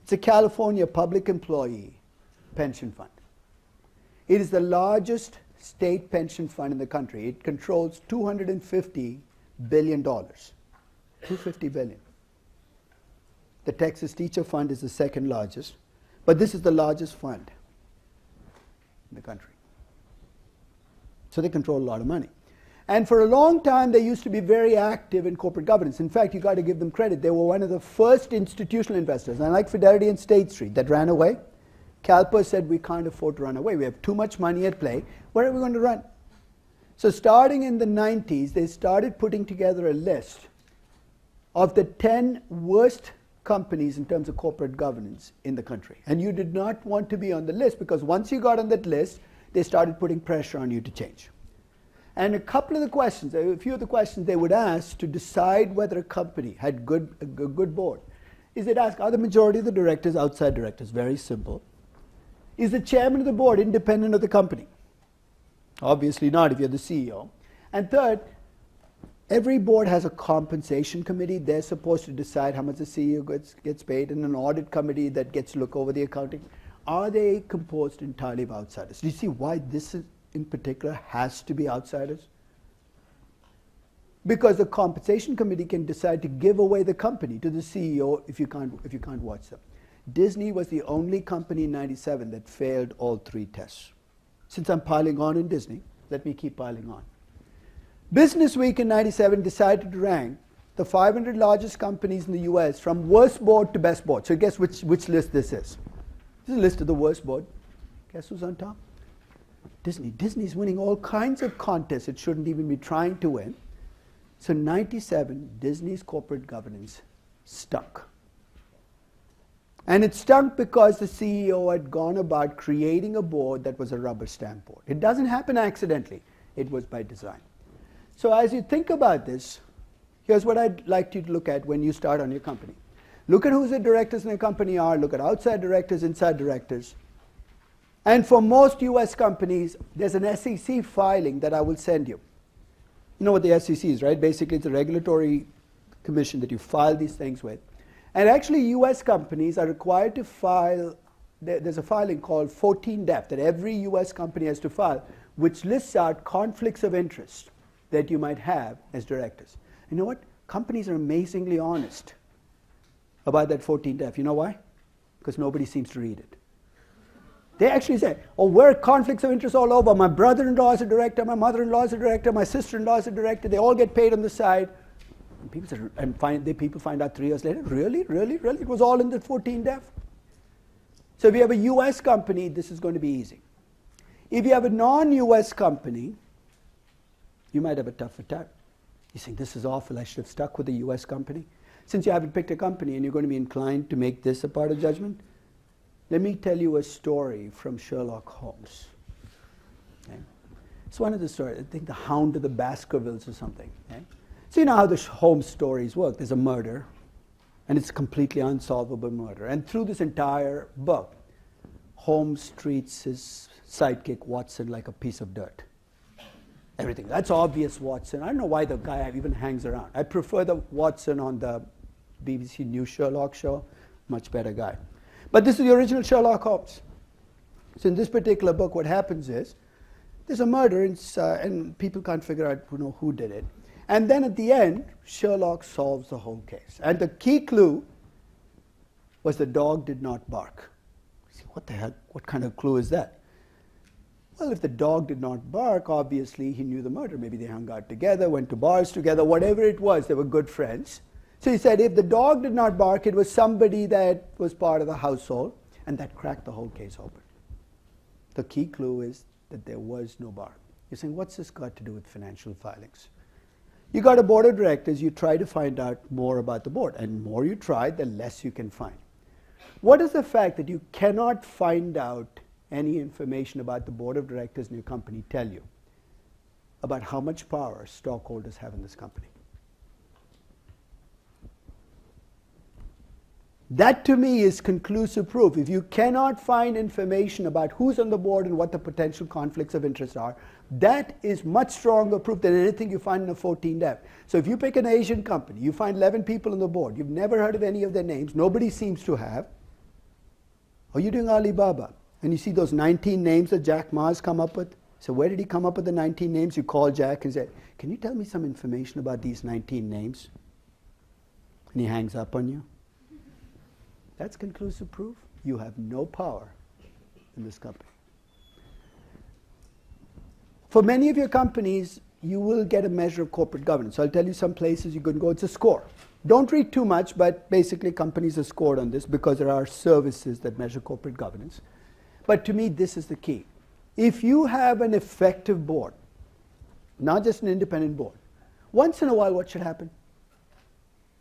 It's a California public employee pension fund. It is the largest state pension fund in the country. It controls $250 billion. $250 billion. The Texas Teacher Fund is the second largest, but this is the largest fund in the country. So they control a lot of money. And for a long time, they used to be very active in corporate governance. In fact, you got to give them credit. They were one of the first institutional investors. And like Fidelity and State Street that ran away, Calpers said, we can't afford to run away. We have too much money at play. Where are we going to run? So starting in the 90s, they started putting together a list of the 10 worst companies in terms of corporate governance in the country. And you did not want to be on the list, because once you got on that list, they started putting pressure on you to change. And a few of the questions they would ask to decide whether a company had a good board is they'd ask, are the majority of the directors outside directors? Very simple. Is the chairman of the board independent of the company? Obviously not if you're the CEO. And third, every board has a compensation committee. They're supposed to decide how much the CEO gets paid, and an audit committee that gets to look over the accounting. Are they composed entirely of outsiders? Do you see why this in particular has to be outsiders? Because the compensation committee can decide to give away the company to the CEO if you can't watch them. Disney was the only company in '97 that failed all three tests. Since I'm piling on in Disney, let me keep piling on. Business Week in '97 decided to rank the 500 largest companies in the US from worst board to best board. So guess which list this is? This is a list of the worst board. Guess who's on top? Disney. Disney's winning all kinds of contests it shouldn't even be trying to win. So in '97, Disney's corporate governance stunk. And it stunk because the CEO had gone about creating a board that was a rubber stamp board. It doesn't happen accidentally. It was by design. So as you think about this, here's what I'd like you to look at when you start on your company. Look at who the directors in the company are. Look at outside directors, inside directors. And for most US companies, there's an SEC filing that I will send you. You know what the SEC is, right? Basically, it's a regulatory commission that you file these things with. And actually, US companies are required to file, there's a filing called 14-DEF that every US company has to file, which lists out conflicts of interest that you might have as directors. You know what? Companies are amazingly honest about that 14-DEF. You know why? Because nobody seems to read it. They actually say, oh, we're conflicts of interest all over. My brother-in-law is a director, my mother-in-law is a director, my sister-in-law is a director. They all get paid on the side. And people find out 3 years later, really? It was all in the 14-DEF? So if you have a US company, this is going to be easy. If you have a non-US company, you might have a tougher time. You think, this is awful, I should have stuck with a US company. Since you haven't picked a company and you're going to be inclined to make this a part of judgment, let me tell you a story from Sherlock Holmes. Okay? It's one of the stories, I think The Hound of the Baskervilles or something. Okay? So you know how the Holmes stories work. There's a murder, and it's a completely unsolvable murder. And through this entire book, Holmes treats his sidekick, Watson, like a piece of dirt. Everything. That's obvious, Watson. I don't know why the guy even hangs around. I prefer the Watson on the BBC News Sherlock show. Much better guy. But this is the original Sherlock Holmes. So in this particular book, what happens is, there's a murder, and people can't figure out who did it. And then at the end, Sherlock solves the whole case. And the key clue was the dog did not bark. See, what the heck? What kind of clue is that? Well, if the dog did not bark, obviously he knew the murder. Maybe they hung out together, went to bars together, whatever it was, they were good friends. So he said if the dog did not bark, it was somebody that was part of the household, and that cracked the whole case open. The key clue is that there was no bark. You're saying, what's this got to do with financial filings? You got a board of directors, you try to find out more about the board, and the more you try, the less you can find. What is the fact that you cannot find out any information about the board of directors in your company tell you about how much power stockholders have in this company? That to me is conclusive proof. If you cannot find information about who's on the board and what the potential conflicts of interest are, that is much stronger proof than anything you find in a 14F. So if you pick an Asian company, you find 11 people on the board, you've never heard of any of their names, nobody seems to have, or you're doing Alibaba, and you see those 19 names that Jack Ma's come up with. So where did he come up with the 19 names? You call Jack and say, can you tell me some information about these 19 names? And he hangs up on you. That's conclusive proof. You have no power in this company. For many of your companies, you will get a measure of corporate governance. So I'll tell you some places you can go. It's a score. Don't read too much, but basically companies are scored on this because there are services that measure corporate governance. But to me, this is the key. If you have an effective board, not just an independent board, once in a while what should happen?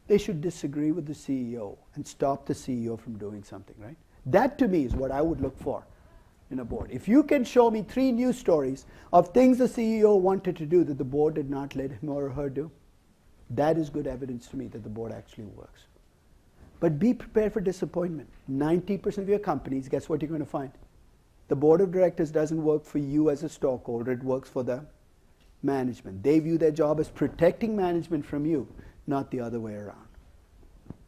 They should disagree with the CEO and stop the CEO from doing something, right? That to me is what I would look for in a board. If you can show me 3 news stories of things the CEO wanted to do that the board did not let him or her do, that is good evidence to me that the board actually works. But be prepared for disappointment. 90% of your companies, guess what you're going to find? The board of directors doesn't work for you as a stockholder, it works for the management. They view their job as protecting management from you, not the other way around.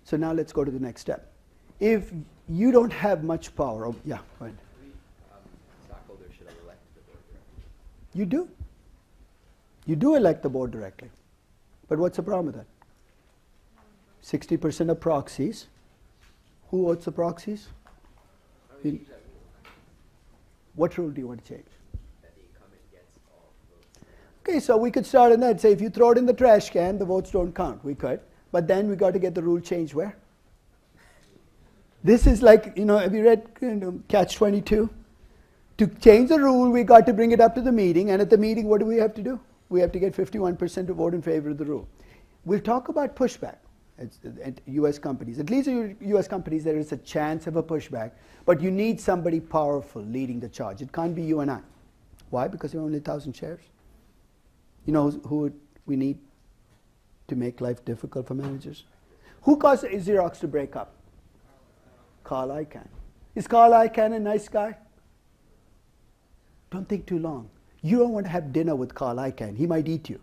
So now let's go to the next step. If you don't have much power, yeah, go ahead. Stockholders should elect the board directly. You do. You do elect the board directly. But what's the problem with that? 60% of proxies. Who votes the proxies? What rule do you want to change? That the incumbent gets all votes. Okay, so we could start on that. Say if you throw it in the trash can, the votes don't count. We could. But then we got to get the rule changed where? This is like, have you read Catch-22? To change the rule, we got to bring it up to the meeting. And at the meeting, what do we have to do? We have to get 51% to vote in favor of the rule. We'll talk about pushback at U.S. companies. At least in U.S. companies, there is a chance of a pushback. But you need somebody powerful leading the charge. It can't be you and I. Why? Because there are only 1,000 shares. You know who we need to make life difficult for managers? Who caused Xerox to break up? Carl Icahn. Is Carl Icahn a nice guy? Don't think too long. You don't want to have dinner with Carl Icahn. He might eat you.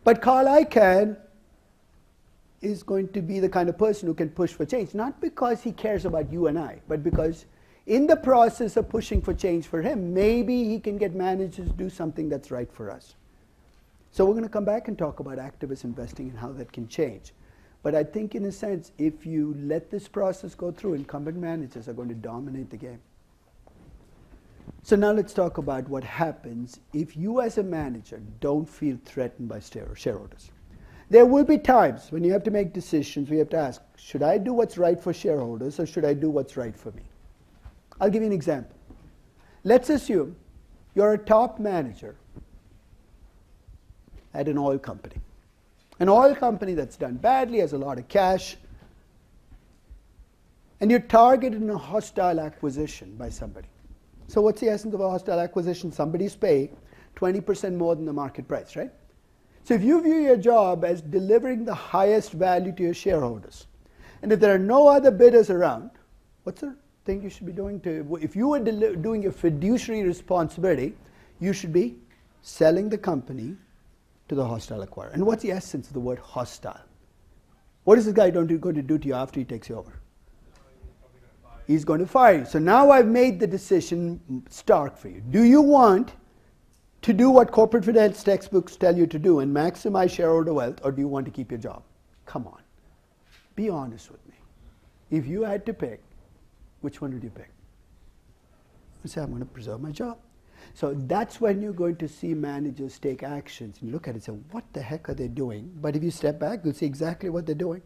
But Carl Icahn is going to be the kind of person who can push for change, not because he cares about you and I, but because in the process of pushing for change for him, maybe he can get managers to do something that's right for us. So we're going to come back and talk about activist investing and how that can change. But I think in a sense, if you let this process go through, incumbent managers are going to dominate the game. So now let's talk about what happens if you as a manager don't feel threatened by shareholders. There will be times when you have to make decisions where you have to ask, should I do what's right for shareholders or should I do what's right for me? I'll give you an example. Let's assume you're a top manager at an oil company. An oil company that's done badly, has a lot of cash, and you're targeted in a hostile acquisition by somebody. So what's the essence of a hostile acquisition? Somebody's paying 20% more than the market price, right? So if you view your job as delivering the highest value to your shareholders, and if there are no other bidders around, what's the thing you should be doing if you were doing your fiduciary responsibility, you should be selling the company to the hostile acquirer. And what's the essence of the word hostile? What is this guy going to do to you after he takes you over? He's going to fire you. So now I've made the decision stark for you. Do you want to do what corporate finance textbooks tell you to do and maximize shareholder wealth, or do you want to keep your job? Come on. Be honest with me. If you had to pick, which one would you pick? You say, I'm going to preserve my job. So that's when you're going to see managers take actions. And you look at it and say, what the heck are they doing? But if you step back, you'll see exactly what they're doing.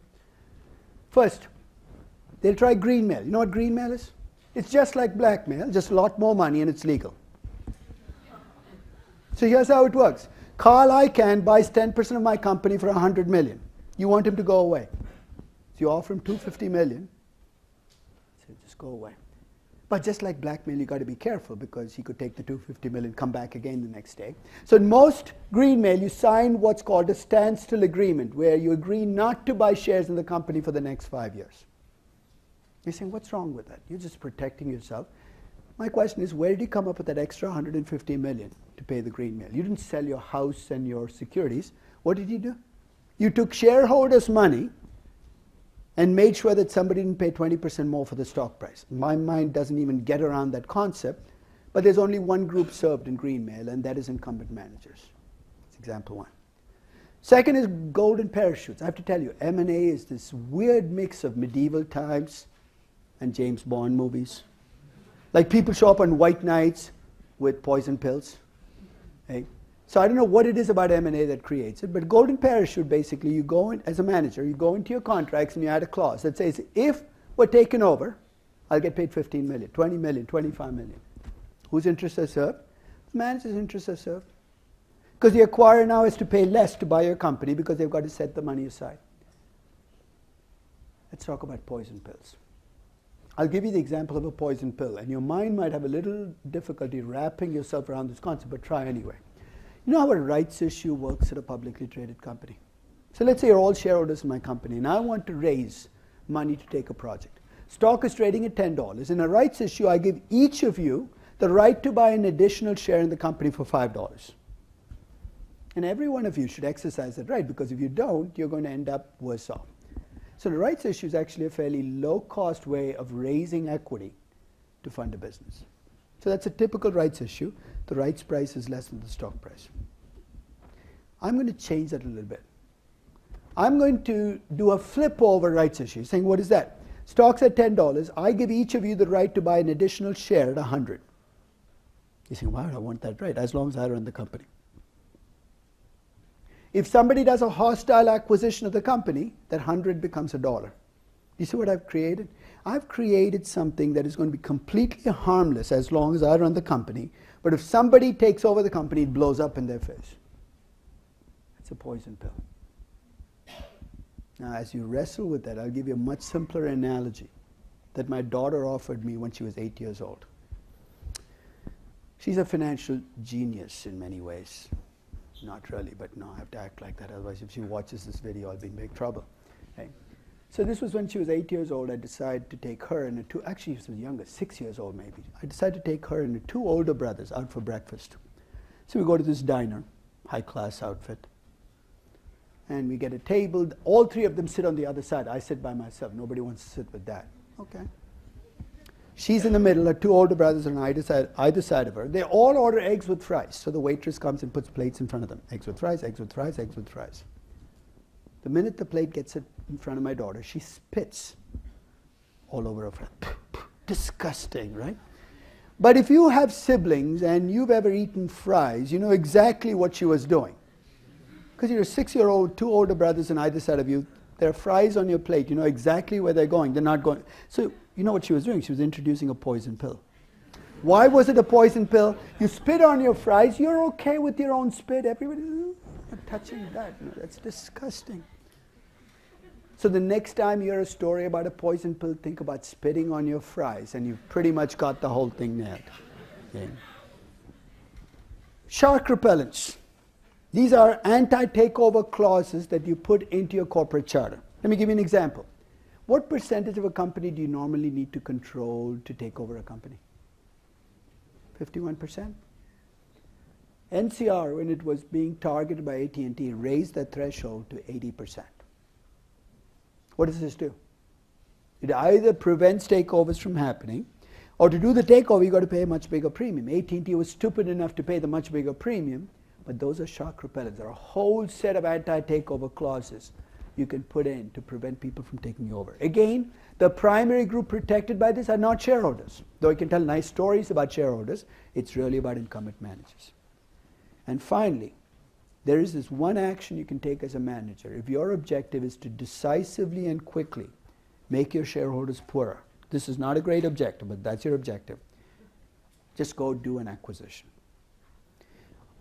First, they'll try greenmail. You know what greenmail is? It's just like blackmail, just a lot more money, and it's legal. So here's how it works. Carl Icahn buys 10% of my company for $100 million. You want him to go away. So you offer him $250 million. So just go away. But just like blackmail, you've got to be careful because he could take the $250 million, come back again the next day. So in most greenmail, you sign what's called a standstill agreement, where you agree not to buy shares in the company for the next 5 years. You're saying, what's wrong with that? You're just protecting yourself. My question is, where did you come up with that extra $150 million to pay the greenmail? You didn't sell your house and your securities. What did you do? You took shareholders' money and made sure that somebody didn't pay 20% more for the stock price. My mind doesn't even get around that concept, but there's only one group served in greenmail, and that is incumbent managers. That's example one. Second is golden parachutes. I have to tell you, M&A is this weird mix of medieval times and James Bond movies. Like people show up on white nights with poison pills. Right? So I don't know what it is about M&A that creates it, but golden parachute, basically, you go in, as a manager, you go into your contracts and you add a clause that says, if we're taken over, I'll get paid $15 million, $20 million, $25 million. Whose interests are served? The manager's interests are served. Because the acquirer now has to pay less to buy your company because they've got to set the money aside. Let's talk about poison pills. I'll give you the example of a poison pill, and your mind might have a little difficulty wrapping yourself around this concept, but try anyway. You know how a rights issue works at a publicly traded company? So let's say you're all shareholders in my company, and I want to raise money to take a project. Stock is trading at $10. In a rights issue, I give each of you the right to buy an additional share in the company for $5. And every one of you should exercise that right, because if you don't, you're going to end up worse off. So the rights issue is actually a fairly low-cost way of raising equity to fund a business. So that's a typical rights issue. The rights price is less than the stock price. I'm going to change that a little bit. I'm going to do a flip over rights issue, saying, what is that? Stock's at $10. I give each of you the right to buy an additional share at $100. You say, why would I want that right? As long as I run the company. If somebody does a hostile acquisition of the company, that 100 becomes $1. You see what I've created? I've created something that is going to be completely harmless as long as I run the company. But if somebody takes over the company, it blows up in their face. It's a poison pill. Now, as you wrestle with that, I'll give you a much simpler analogy that my daughter offered me when she was 8 years old. She's a financial genius in many ways. Not really, but no, I have to act like that. Otherwise, if she watches this video, I'll be in big trouble. Okay? So this was when she was 8 years old. I decided to take her and actually she was younger, 6 years old maybe. I decided to take her and her two older brothers out for breakfast. So we go to this diner, high-class outfit. And we get a table. All three of them sit on the other side. I sit by myself. Nobody wants to sit with Dad. Okay. She's in the middle. Her two older brothers are on either side of her. They all order eggs with fries. So the waitress comes and puts plates in front of them. Eggs with fries, eggs with fries, eggs with fries. The minute the plate gets it in front of my daughter, she spits all over her fries. Disgusting, right? But if you have siblings and you've ever eaten fries, you know exactly what she was doing. Because you're a 6-year-old, two older brothers on either side of you. There are fries on your plate. You know exactly where they're going. They're not going. So you know what she was doing? She was introducing a poison pill. Why was it a poison pill? You spit on your fries. You're okay with your own spit. Everybody, not touching that. No, that's disgusting. So the next time you hear a story about a poison pill, think about spitting on your fries, and you've pretty much got the whole thing nailed. Okay. Shark repellents. These are anti-takeover clauses that you put into your corporate charter. Let me give you an example. What percentage of a company do you normally need to control to take over a company? 51%? NCR, when it was being targeted by AT&T, raised that threshold to 80%. What does this do? It either prevents takeovers from happening, Or to do the takeover, you got to pay a much bigger premium. AT&T was stupid enough to pay the much bigger premium, but those are shock repellents. There are a whole set of anti-takeover clauses you can put in to prevent people from taking you over. Again, the primary group protected by this are not shareholders. Though you can tell nice stories about shareholders, it's really about incumbent managers. And finally, there is this one action you can take as a manager. If your objective is to decisively and quickly make your shareholders poorer, this is not a great objective, but that's your objective, just go do an acquisition.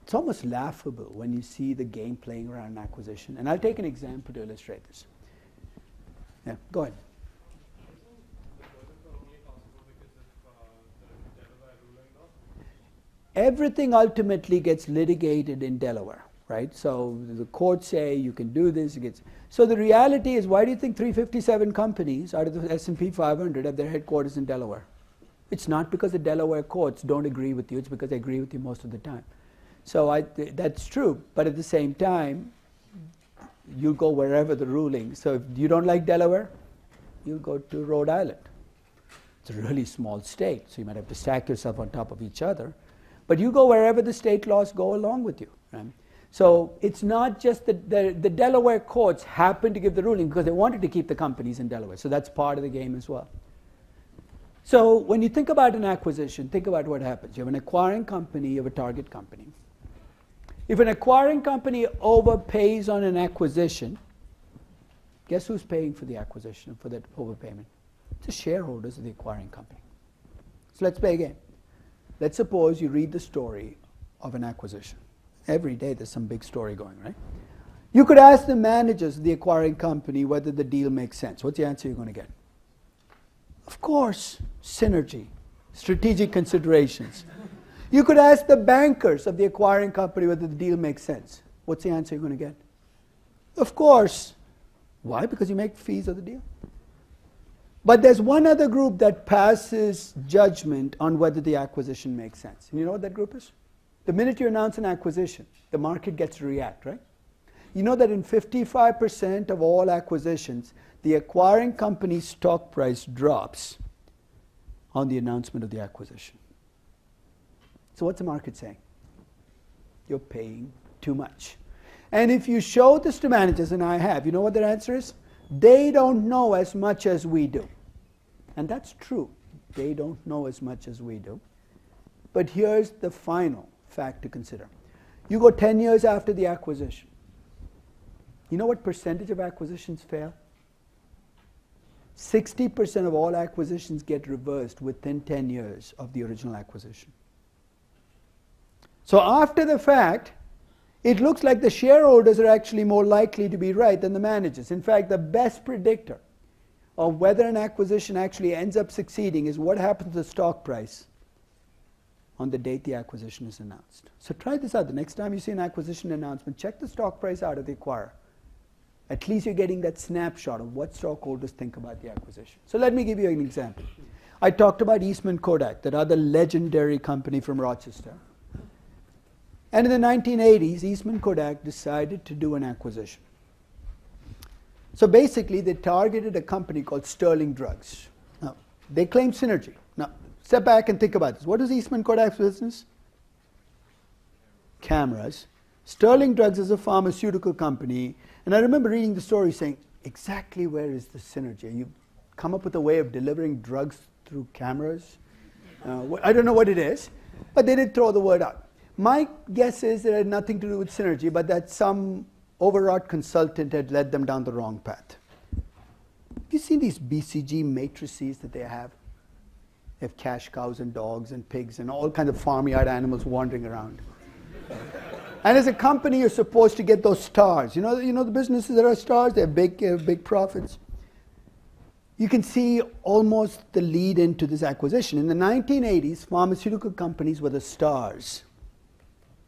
It's almost laughable when you see the game playing around an acquisition. And I'll take an example to illustrate this. Yeah, go ahead. Everything ultimately gets litigated in Delaware, right? So the courts say you can do this. So the reality is, why do you think 357 companies out of the S&P 500 have their headquarters in Delaware? It's not because the Delaware courts don't agree with you. It's because they agree with you most of the time. So that's true. But at the same time, you go wherever the ruling. So if you don't like Delaware, you go to Rhode Island. It's a really small state, so you might have to stack yourself on top of each other. But you go wherever the state laws go along with you. Right? So it's not just that the Delaware courts happen to give the ruling because they wanted to keep the companies in Delaware. So that's part of the game as well. So when you think about an acquisition, think about what happens. You have an acquiring company, you have a target company. If an acquiring company overpays on an acquisition, guess who's paying for the acquisition, for that overpayment? It's the shareholders of the acquiring company. So let's play a game. Let's suppose you read the story of an acquisition. Every day there's some big story going, right? You could ask the managers of the acquiring company whether the deal makes sense. What's the answer you're going to get? Of course, synergy, strategic considerations. You could ask the bankers of the acquiring company whether the deal makes sense. What's the answer you're going to get? Of course. Why? Because you make fees of the deal. But there's one other group that passes judgment on whether the acquisition makes sense. And you know what that group is? The minute you announce an acquisition, the market gets to react, right? You know that in 55% of all acquisitions, the acquiring company's stock price drops on the announcement of the acquisition. So what's the market saying? You're paying too much. And if you show this to managers, and I have, you know what their answer is? They don't know as much as we do. And that's true. They don't know as much as we do. But here's the final fact to consider. You go 10 years after the acquisition. You know what percentage of acquisitions fail? 60% of all acquisitions get reversed within 10 years of the original acquisition. So after the fact, it looks like the shareholders are actually more likely to be right than the managers. In fact, the best predictor of whether an acquisition actually ends up succeeding is what happens to the stock price on the date the acquisition is announced. So try this out. The next time you see an acquisition announcement, check the stock price out of the acquirer. At least you're getting that snapshot of what stockholders think about the acquisition. So let me give you an example. I talked about Eastman Kodak, that other legendary company from Rochester. And in the 1980s, Eastman Kodak decided to do an acquisition. So basically, they targeted a company called Sterling Drugs. Now, they claimed synergy. Now, step back and think about this. What is Eastman Kodak's business? Cameras. Sterling Drugs is a pharmaceutical company. And I remember reading the story saying, exactly where is the synergy? You come up with a way of delivering drugs through cameras? I don't know what it is, but they did throw the word out. My guess is it had nothing to do with synergy, but that some overwrought consultant had led them down the wrong path. Have you seen these BCG matrices that they have? They have cash cows and dogs and pigs and all kinds of farmyard animals wandering around. And as a company, you're supposed to get those stars. You know the businesses that are stars, they have big profits. You can see almost the lead into this acquisition. In the 1980s, pharmaceutical companies were the stars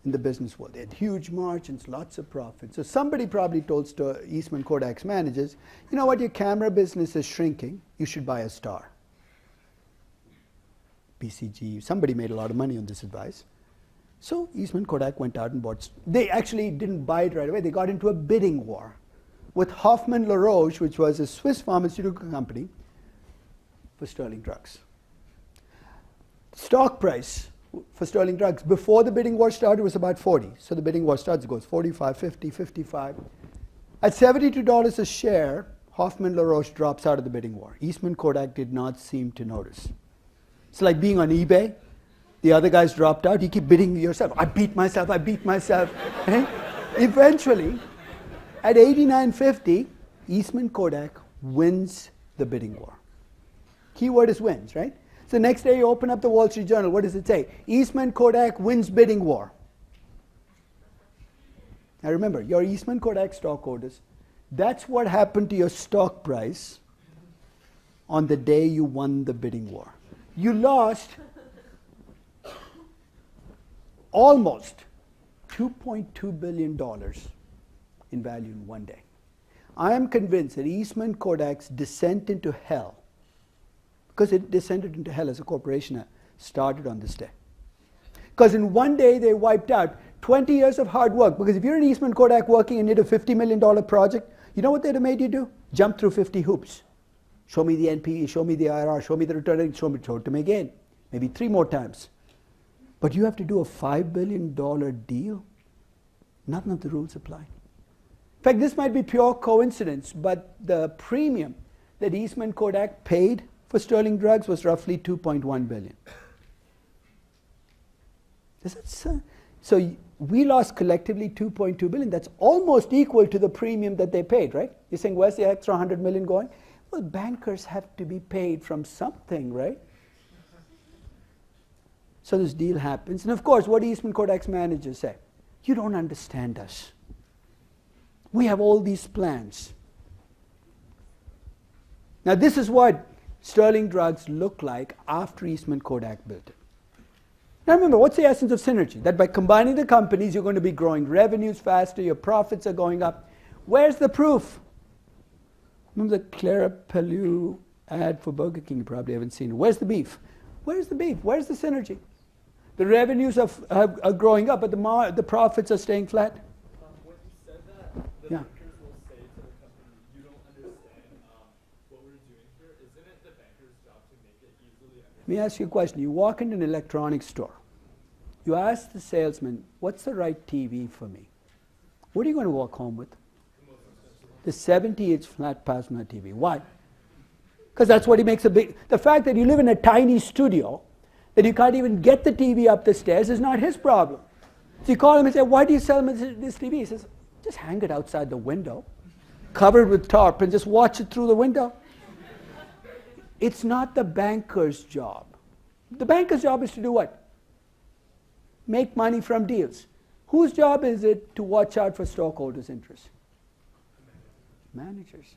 in the business world. They had huge margins, lots of profits. So somebody probably told Eastman Kodak's managers, you know what, your camera business is shrinking. You should buy a star. BCG, somebody made a lot of money on this advice. So Eastman Kodak went out and bought. They actually didn't buy it right away. They got into a bidding war with Hoffmann-La Roche, which was a Swiss pharmaceutical company, for Sterling Drugs. stock price for Sterling Drugs before the bidding war started was about 40. So the bidding war starts, it goes 45, 50, 55. At $72 a share, Hoffman LaRoche drops out of the bidding war. Eastman Kodak did not seem to notice. It's like being on eBay. The other guys dropped out. You keep bidding yourself. I beat myself. Right? Eventually, at $89.50, Eastman Kodak wins the bidding war. Keyword is wins, right? So next day you open up the Wall Street Journal. What does it say? Eastman Kodak wins bidding war. Now remember, your Eastman Kodak stockholders, that's what happened to your stock price on the day you won the bidding war. You lost almost $2.2 billion in value in one day. I am convinced that Eastman Kodak's descent into hell, because it descended into hell as a corporation, started on this day. Because in one day they wiped out 20 years of hard work. Because if you're an Eastman Kodak working and you did a $50 million project, you know what they'd have made you do? Jump through 50 hoops. Show me the NPE, show me the IRR, show me the return, show it to me again. Maybe 3 more times. But you have to do a $5 billion deal? None of the rules apply. In fact, this might be pure coincidence, but the premium that Eastman Kodak paid for Sterling Drugs was roughly $2.1 billion. So we lost collectively $2.2 billion. That's almost equal to the premium that they paid, right? You're saying, where's the extra $100 million going? Well, bankers have to be paid from something, right? So this deal happens. And of course, what do Eastman Kodak's managers say? You don't understand us. We have all these plans. Now this is what Sterling Drugs looked like after Eastman Kodak built it. Now remember, what's the essence of synergy? That by combining the companies, you're going to be growing revenues faster, your profits are going up. Where's the proof? Remember the Clara Pellew ad for Burger King? You probably haven't seen it. Where's the beef? Where's the beef? Where's the synergy? The revenues are growing up, but the profits are staying flat. When you said that, the bankers will say to the company, you don't understand what we're doing here. Isn't it the banker's job to make it easily understood? Let me ask you a question. You walk into an electronics store. You ask the salesman, what's the right TV for me? What are you going to walk home with? The 70-inch flat plasma TV. Why? Because that's what he makes a big... The fact that you live in a tiny studio, that you can't even get the TV up the stairs is not his problem. So you call him and say, why do you sell me this TV? He says, just hang it outside the window, covered with tarp, and just watch it through the window. It's not the banker's job. The banker's job is to do what? Make money from deals. Whose job is it to watch out for stockholders' interests? Managers.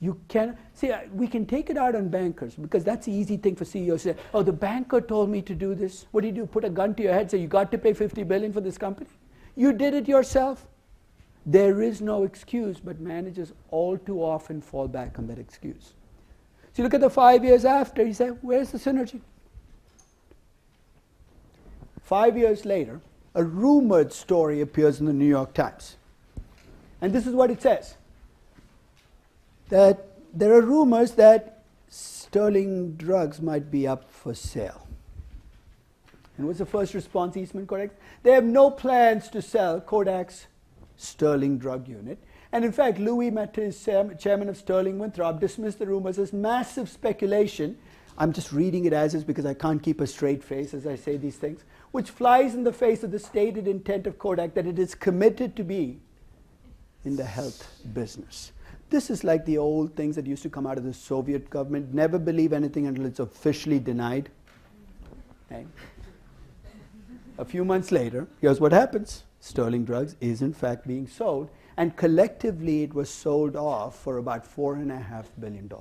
You can see, we can take it out on bankers because that's the easy thing for CEOs to say, oh, the banker told me to do this. What do? Put a gun to your head and say, you got to pay $50 billion for this company? You did it yourself. There is no excuse, but managers all too often fall back on that excuse. So you look at the 5 years after, you say, where's the synergy? 5 years later, a rumored story appears in the New York Times. And this is what it says. That there are rumors that Sterling Drugs might be up for sale. And what's the first response Eastman Kodak? They have no plans to sell Kodak's Sterling drug unit. And in fact, Louis Mathias, chairman of Sterling Winthrop, dismissed the rumors as massive speculation. I'm just reading it as is because I can't keep a straight face as I say these things, which flies in the face of the stated intent of Kodak that it is committed to be in the health business. This is like the old things that used to come out of the Soviet government. Never believe anything until it's officially denied. Okay. A few months later, here's what happens. Sterling Drugs is in fact being sold, and collectively it was sold off for about $4.5 billion.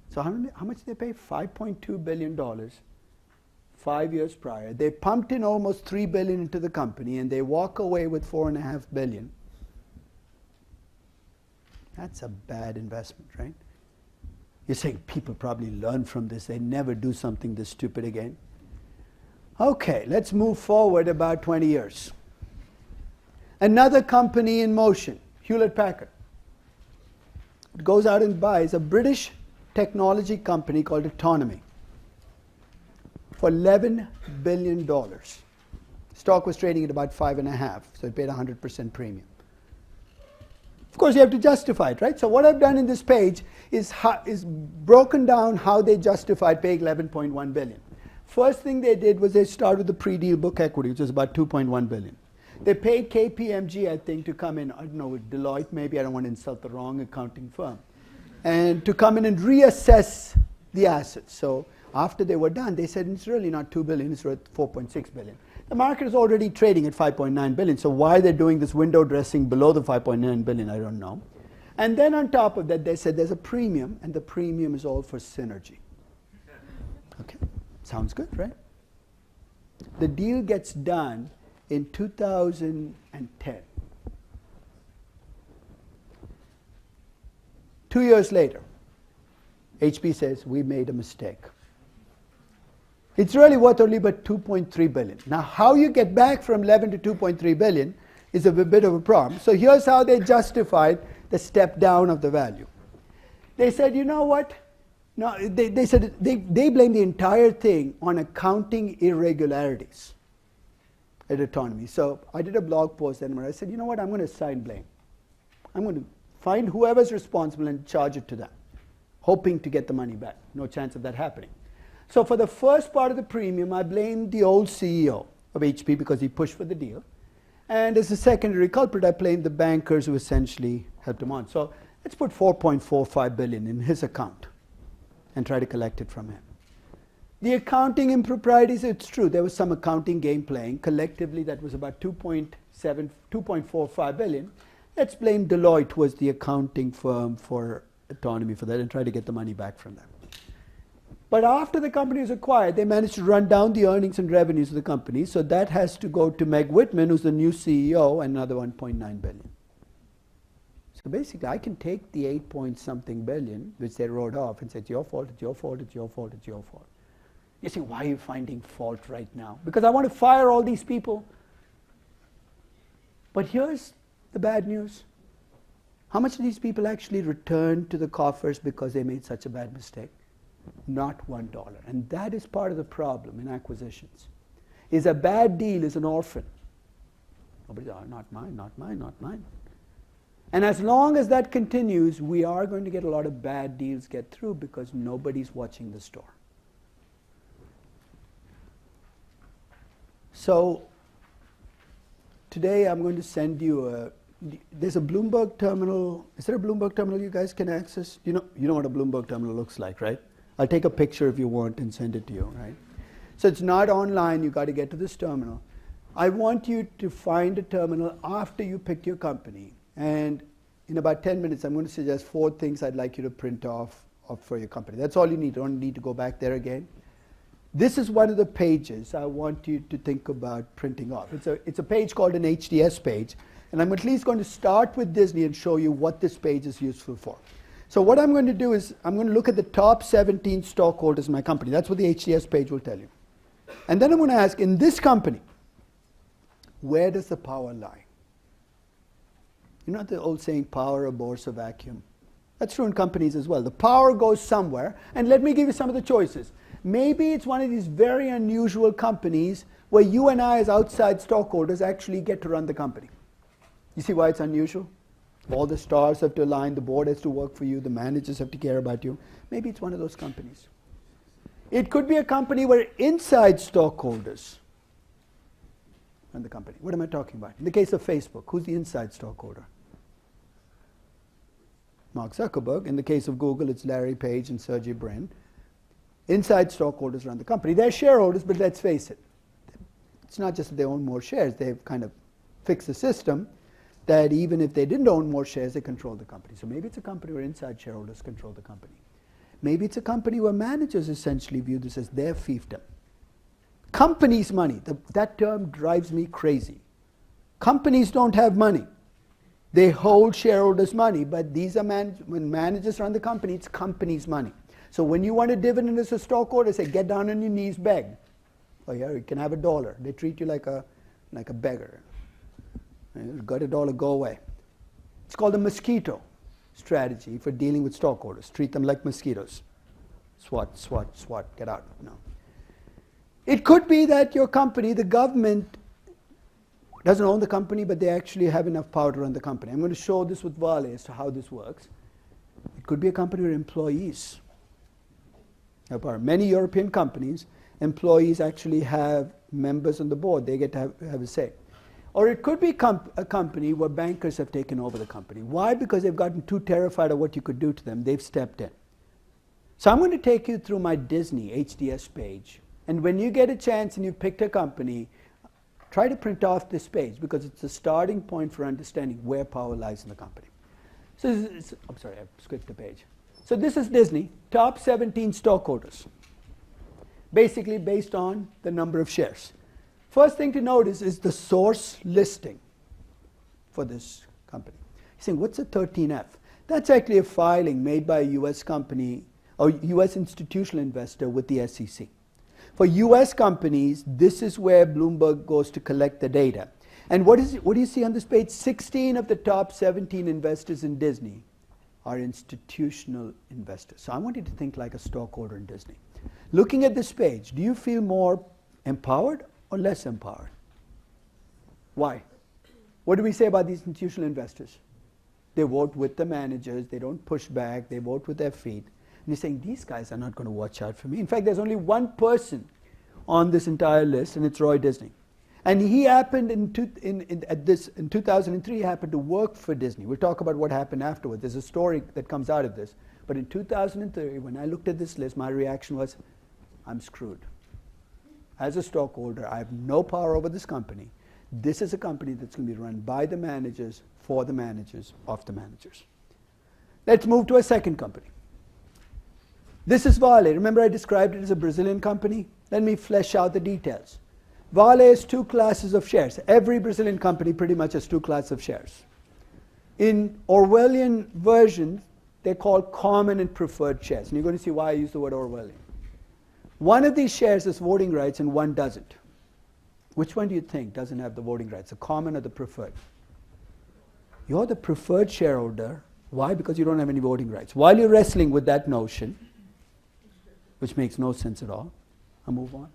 So how much did they pay? $5.2 billion 5 years prior. They pumped in almost $3 billion into the company, and they walk away with $4.5 billion. That's a bad investment, right? You're saying people probably learn from this. They never do something this stupid again. Okay, let's move forward about 20 years. Another company in motion, Hewlett-Packard. It goes out and buys a British technology company called Autonomy. for $11 billion. Stock was trading at about 5.5, so it paid 100% premium. Of course, you have to justify it, right? So what I've done in this page is broken down how they justified paying $11.1 billion. First thing they did was they started with the pre-deal book equity, which is about $2.1 billion. They paid KPMG, I think, to come in, I don't know, with Deloitte maybe, I don't want to insult the wrong accounting firm, and to come in and reassess the assets. So after they were done, they said it's really not $2 billion, it's worth $4.6 billion. The market is already trading at $5.9 billion, so why they're doing this window dressing below the $5.9 billion, I don't know. And then on top of that, they said there's a premium, and the premium is all for synergy. Okay, sounds good, right? The deal gets done in 2010. 2 years later, HP says, we made a mistake. It's really worth only about $2.3 billion. Now, how you get back from 11 to 2.3 billion is a bit of a problem. So here's how they justified the step down of the value. They said, you know what? No, they said they blamed the entire thing on accounting irregularities at Autonomy. So I did a blog post then where I said, you know what? I'm going to assign blame. I'm going to find whoever's responsible and charge it to them, hoping to get the money back. No chance of that happening. So for the first part of the premium, I blamed the old CEO of HP because he pushed for the deal. And as a secondary culprit, I blamed the bankers who essentially helped him on. So let's put $4.45 billion in his account and try to collect it from him. The accounting improprieties, it's true. There was some accounting game playing. Collectively, that was about $2.45 billion. Let's blame Deloitte, who was the accounting firm for Autonomy, for that, and try to get the money back from them. But after the company was acquired, they managed to run down the earnings and revenues of the company. So that has to go to Meg Whitman, who's the new CEO, and another $1.9 billion. So basically, I can take the 8-point-something billion, which they wrote off, and say, it's your fault, it's your fault, it's your fault, it's your fault. You say, why are you finding fault right now? Because I want to fire all these people. But here's the bad news. How much of these people actually returned to the coffers because they made such a bad mistake? Not $1. And that is part of the problem in acquisitions. Is a bad deal is an orphan. Nobody, oh, not mine, not mine, not mine. And as long as that continues, we are going to get a lot of bad deals get through because nobody's watching the store. So today I'm going to send you there's a Bloomberg terminal. Is there a Bloomberg terminal you guys can access? You know what a Bloomberg terminal looks like, right? I'll take a picture if you want and send it to you, right? So it's not online. You've got to get to this terminal. I want you to find a terminal after you pick your company. And in about 10 minutes, I'm going to suggest 4 things I'd like you to print off for your company. That's all you need. You don't need to go back there again. This is one of the pages I want you to think about printing off. It's a page called an HDS page. And I'm at least going to start with Disney and show you what this page is useful for. So what I'm going to do is I'm going to look at the top 17 stockholders in my company. That's what the HDS page will tell you. And then I'm going to ask, in this company, where does the power lie? You know the old saying, power abhors a vacuum? That's true in companies as well. The power goes somewhere. And let me give you some of the choices. Maybe it's one of these very unusual companies where you and I as outside stockholders actually get to run the company. You see why it's unusual? All the stars have to align, the board has to work for you, the managers have to care about you. Maybe it's one of those companies. It could be a company where inside stockholders run the company. What am I talking about? In the case of Facebook, who's the inside stockholder? Mark Zuckerberg. In the case of Google, it's Larry Page and Sergey Brin. Inside stockholders run the company. They're shareholders, but let's face it. It's not just that they own more shares. They've kind of fixed the system that even if they didn't own more shares, they control the company. So maybe it's a company where inside shareholders control the company. Maybe it's a company where managers essentially view this as their fiefdom. Companies' money, that term drives me crazy. Companies don't have money. They hold shareholders' money, but these are when managers run the company, it's companies' money. So when you want a dividend as a stockholder, say, get down on your knees, beg. Oh yeah, you can have $1. They treat you like a beggar. Got $1, go away. It's called a mosquito strategy for dealing with stockholders. Treat them like mosquitoes. Swat, swat, swat, get out. No. It could be that your company, the government, doesn't own the company, but they actually have enough power to run the company. I'm going to show this with Vale as to how this works. It could be a company where employees have power. Many European companies, employees actually have members on the board. They get to have a say. Or it could be a company where bankers have taken over the company. Why? Because they've gotten too terrified of what you could do to them. They've stepped in. So I'm going to take you through my Disney HDS page. And when you get a chance and you've picked a company, try to print off this page because it's a starting point for understanding where power lies in the company. So I'm sorry, I skipped a page. So this is Disney, top 17 stockholders, basically based on the number of shares. First thing to notice is the source listing for this company. You're saying, what's a 13F? That's actually a filing made by a US company or US institutional investor with the SEC. For US companies, this is where Bloomberg goes to collect the data. And what do you see on this page? 16 of the top 17 investors in Disney are institutional investors. So I want you to think like a stockholder in Disney. Looking at this page, do you feel more empowered or less empowered? Why? What do we say about these institutional investors? They vote with the managers, they don't push back, they vote with their feet. And you're saying, these guys are not going to watch out for me. In fact, there's only one person on this entire list, and it's Roy Disney. And he happened in 2003, he happened to work for Disney. We'll talk about what happened afterwards. There's a story that comes out of this. But in 2003, when I looked at this list, my reaction was, I'm screwed. As a stockholder, I have no power over this company. This is a company that's going to be run by the managers, for the managers, of the managers. Let's move to a second company. This is Vale. Remember I described it as a Brazilian company? Let me flesh out the details. Vale has two classes of shares. Every Brazilian company pretty much has two classes of shares. In Orwellian versions, they're called common and preferred shares. And you're going to see why I use the word Orwellian. One of these shares has voting rights and one doesn't. Which one do you think doesn't have the voting rights, the common or the preferred? You're the preferred shareholder. Why? Because you don't have any voting rights. While you're wrestling with that notion, which makes no sense at all, I'll move on.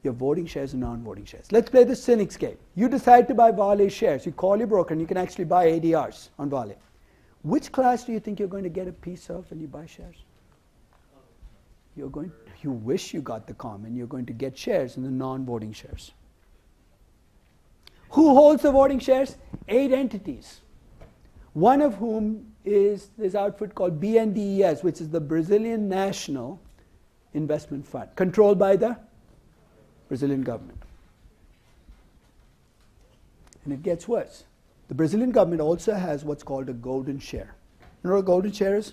Your voting shares and non-voting shares. Let's play the cynic's game. You decide to buy Vale shares. You call your broker and you can actually buy ADRs on Vale. Which class do you think you're going to get a piece of when you buy shares? You wish you got the common. You're going to get shares in the non-voting shares. Who holds the voting shares? 8 entities. One of whom is this outfit called BNDES, which is the Brazilian National Investment Fund, controlled by the Brazilian government. And it gets worse. The Brazilian government also has what's called a golden share. You know what a golden share is?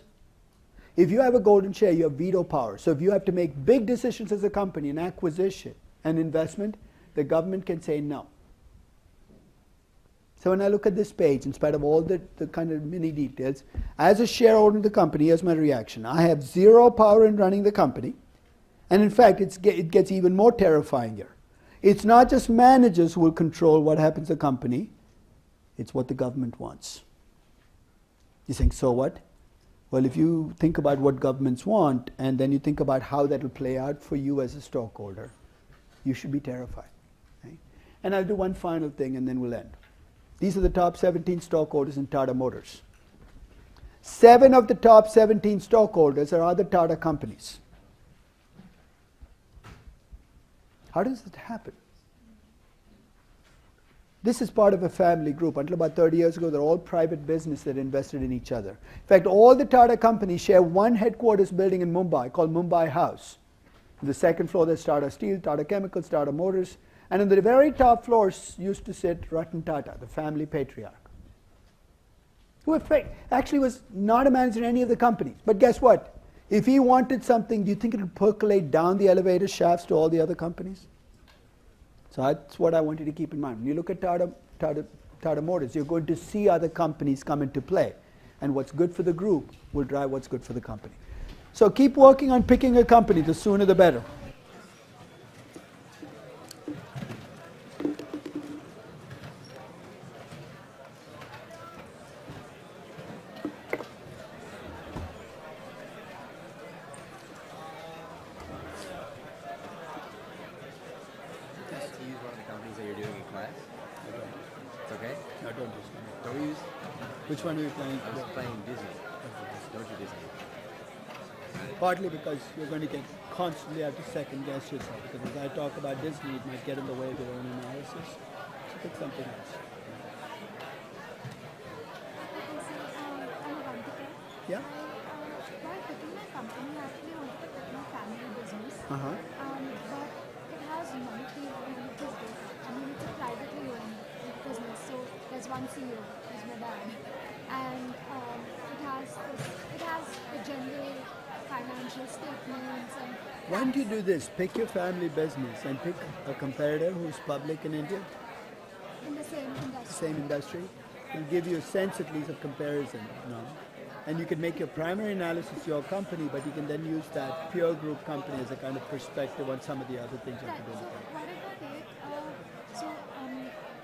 If you have a golden share, you have veto power. So if you have to make big decisions as a company, an acquisition, an investment, the government can say no. So when I look at this page, in spite of all the kind of mini details, as a shareholder in the company, here's my reaction. I have zero power in running the company. And in fact, it gets even more terrifying here. It's not just managers who will control what happens to the company. It's what the government wants. You think, so what? Well, if you think about what governments want, and then you think about how that will play out for you as a stockholder, you should be terrified. Right? And I'll do one final thing, and then we'll end. These are the top 17 stockholders in Tata Motors. 7 of the top 17 stockholders are other Tata companies. How does it happen? This is part of a family group. Until about 30 years ago, they're all private business that invested in each other. In fact, all the Tata companies share one headquarters building in Mumbai called Mumbai House. On the second floor, there's Tata Steel, Tata Chemicals, Tata Motors. And on the very top floors used to sit Ratan Tata, the family patriarch, who actually was not a manager in any of the companies. But guess what? If he wanted something, do you think it would percolate down the elevator shafts to all the other companies? So that's what I want you to keep in mind. When you look at Tata Motors, you're going to see other companies come into play. And what's good for the group will drive what's good for the company. So keep working on picking a company. The sooner the better. don't discriminate. Don't we use? Which one are you playing? I was playing Disney. Don't you Disney? Partly because you're going to get constantly have to second guess yourself. Because as I talk about Disney, it might get in the way of your own analysis. So pick something else. I'm Avantika. Yeah. While picking my company, I actually wanted to pick my family business. Uh-huh. But it has many people in the business. I mean, it's a privately owned business, so there's one CEO, who's my dad, and it has the general financial statements and. Why don't you do this? Pick your family business and pick a competitor who's public in India, In the same industry. same industry. It'll give you a sense at least of comparison. And you can make your primary analysis your company, but you can then use that peer group company as a kind of perspective on some of the other things you Right. have to do. So what if I take?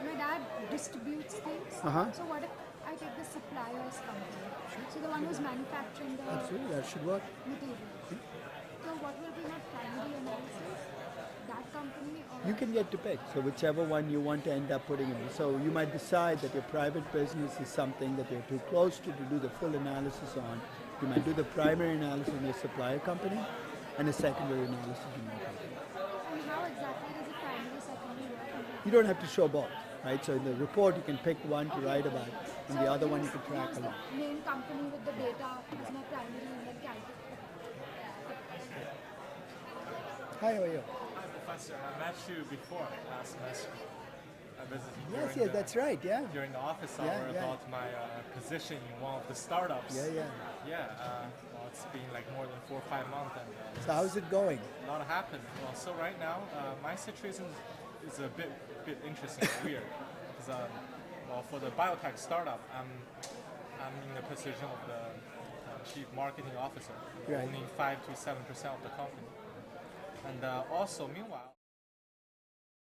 My dad distributes things. Uh-huh. So what if I take the suppliers company? So the one who's manufacturing the Absolutely, that should work. material. So what will be my primary analysis? That company or You can get to pick, so whichever one you want to end up putting in. So you might decide that your private business is something that you're too close to do the full analysis on. You might do the primary analysis in your supplier company and a secondary analysis in your company. and how exactly does the primary secondary work? You don't have to show both, right? So in the report you can pick one to write about, and the other one you can track use along. the main company with the data as my primary and then calculate. Hi, how are you? Hi, Professor. I met you before last semester. I visited you Yes, during that's right, yeah. during the office Yeah, hour yeah. about my position in one of the startups. Yeah. Well, it's been like more than 4 or 5 months, and So how's it going? a lot happened. Well, so right now, my situation is a bit interesting, weird, because for the biotech startup, I'm in the position of the chief marketing officer, Right. owning 5 to 7% of the company. And also, meanwhile.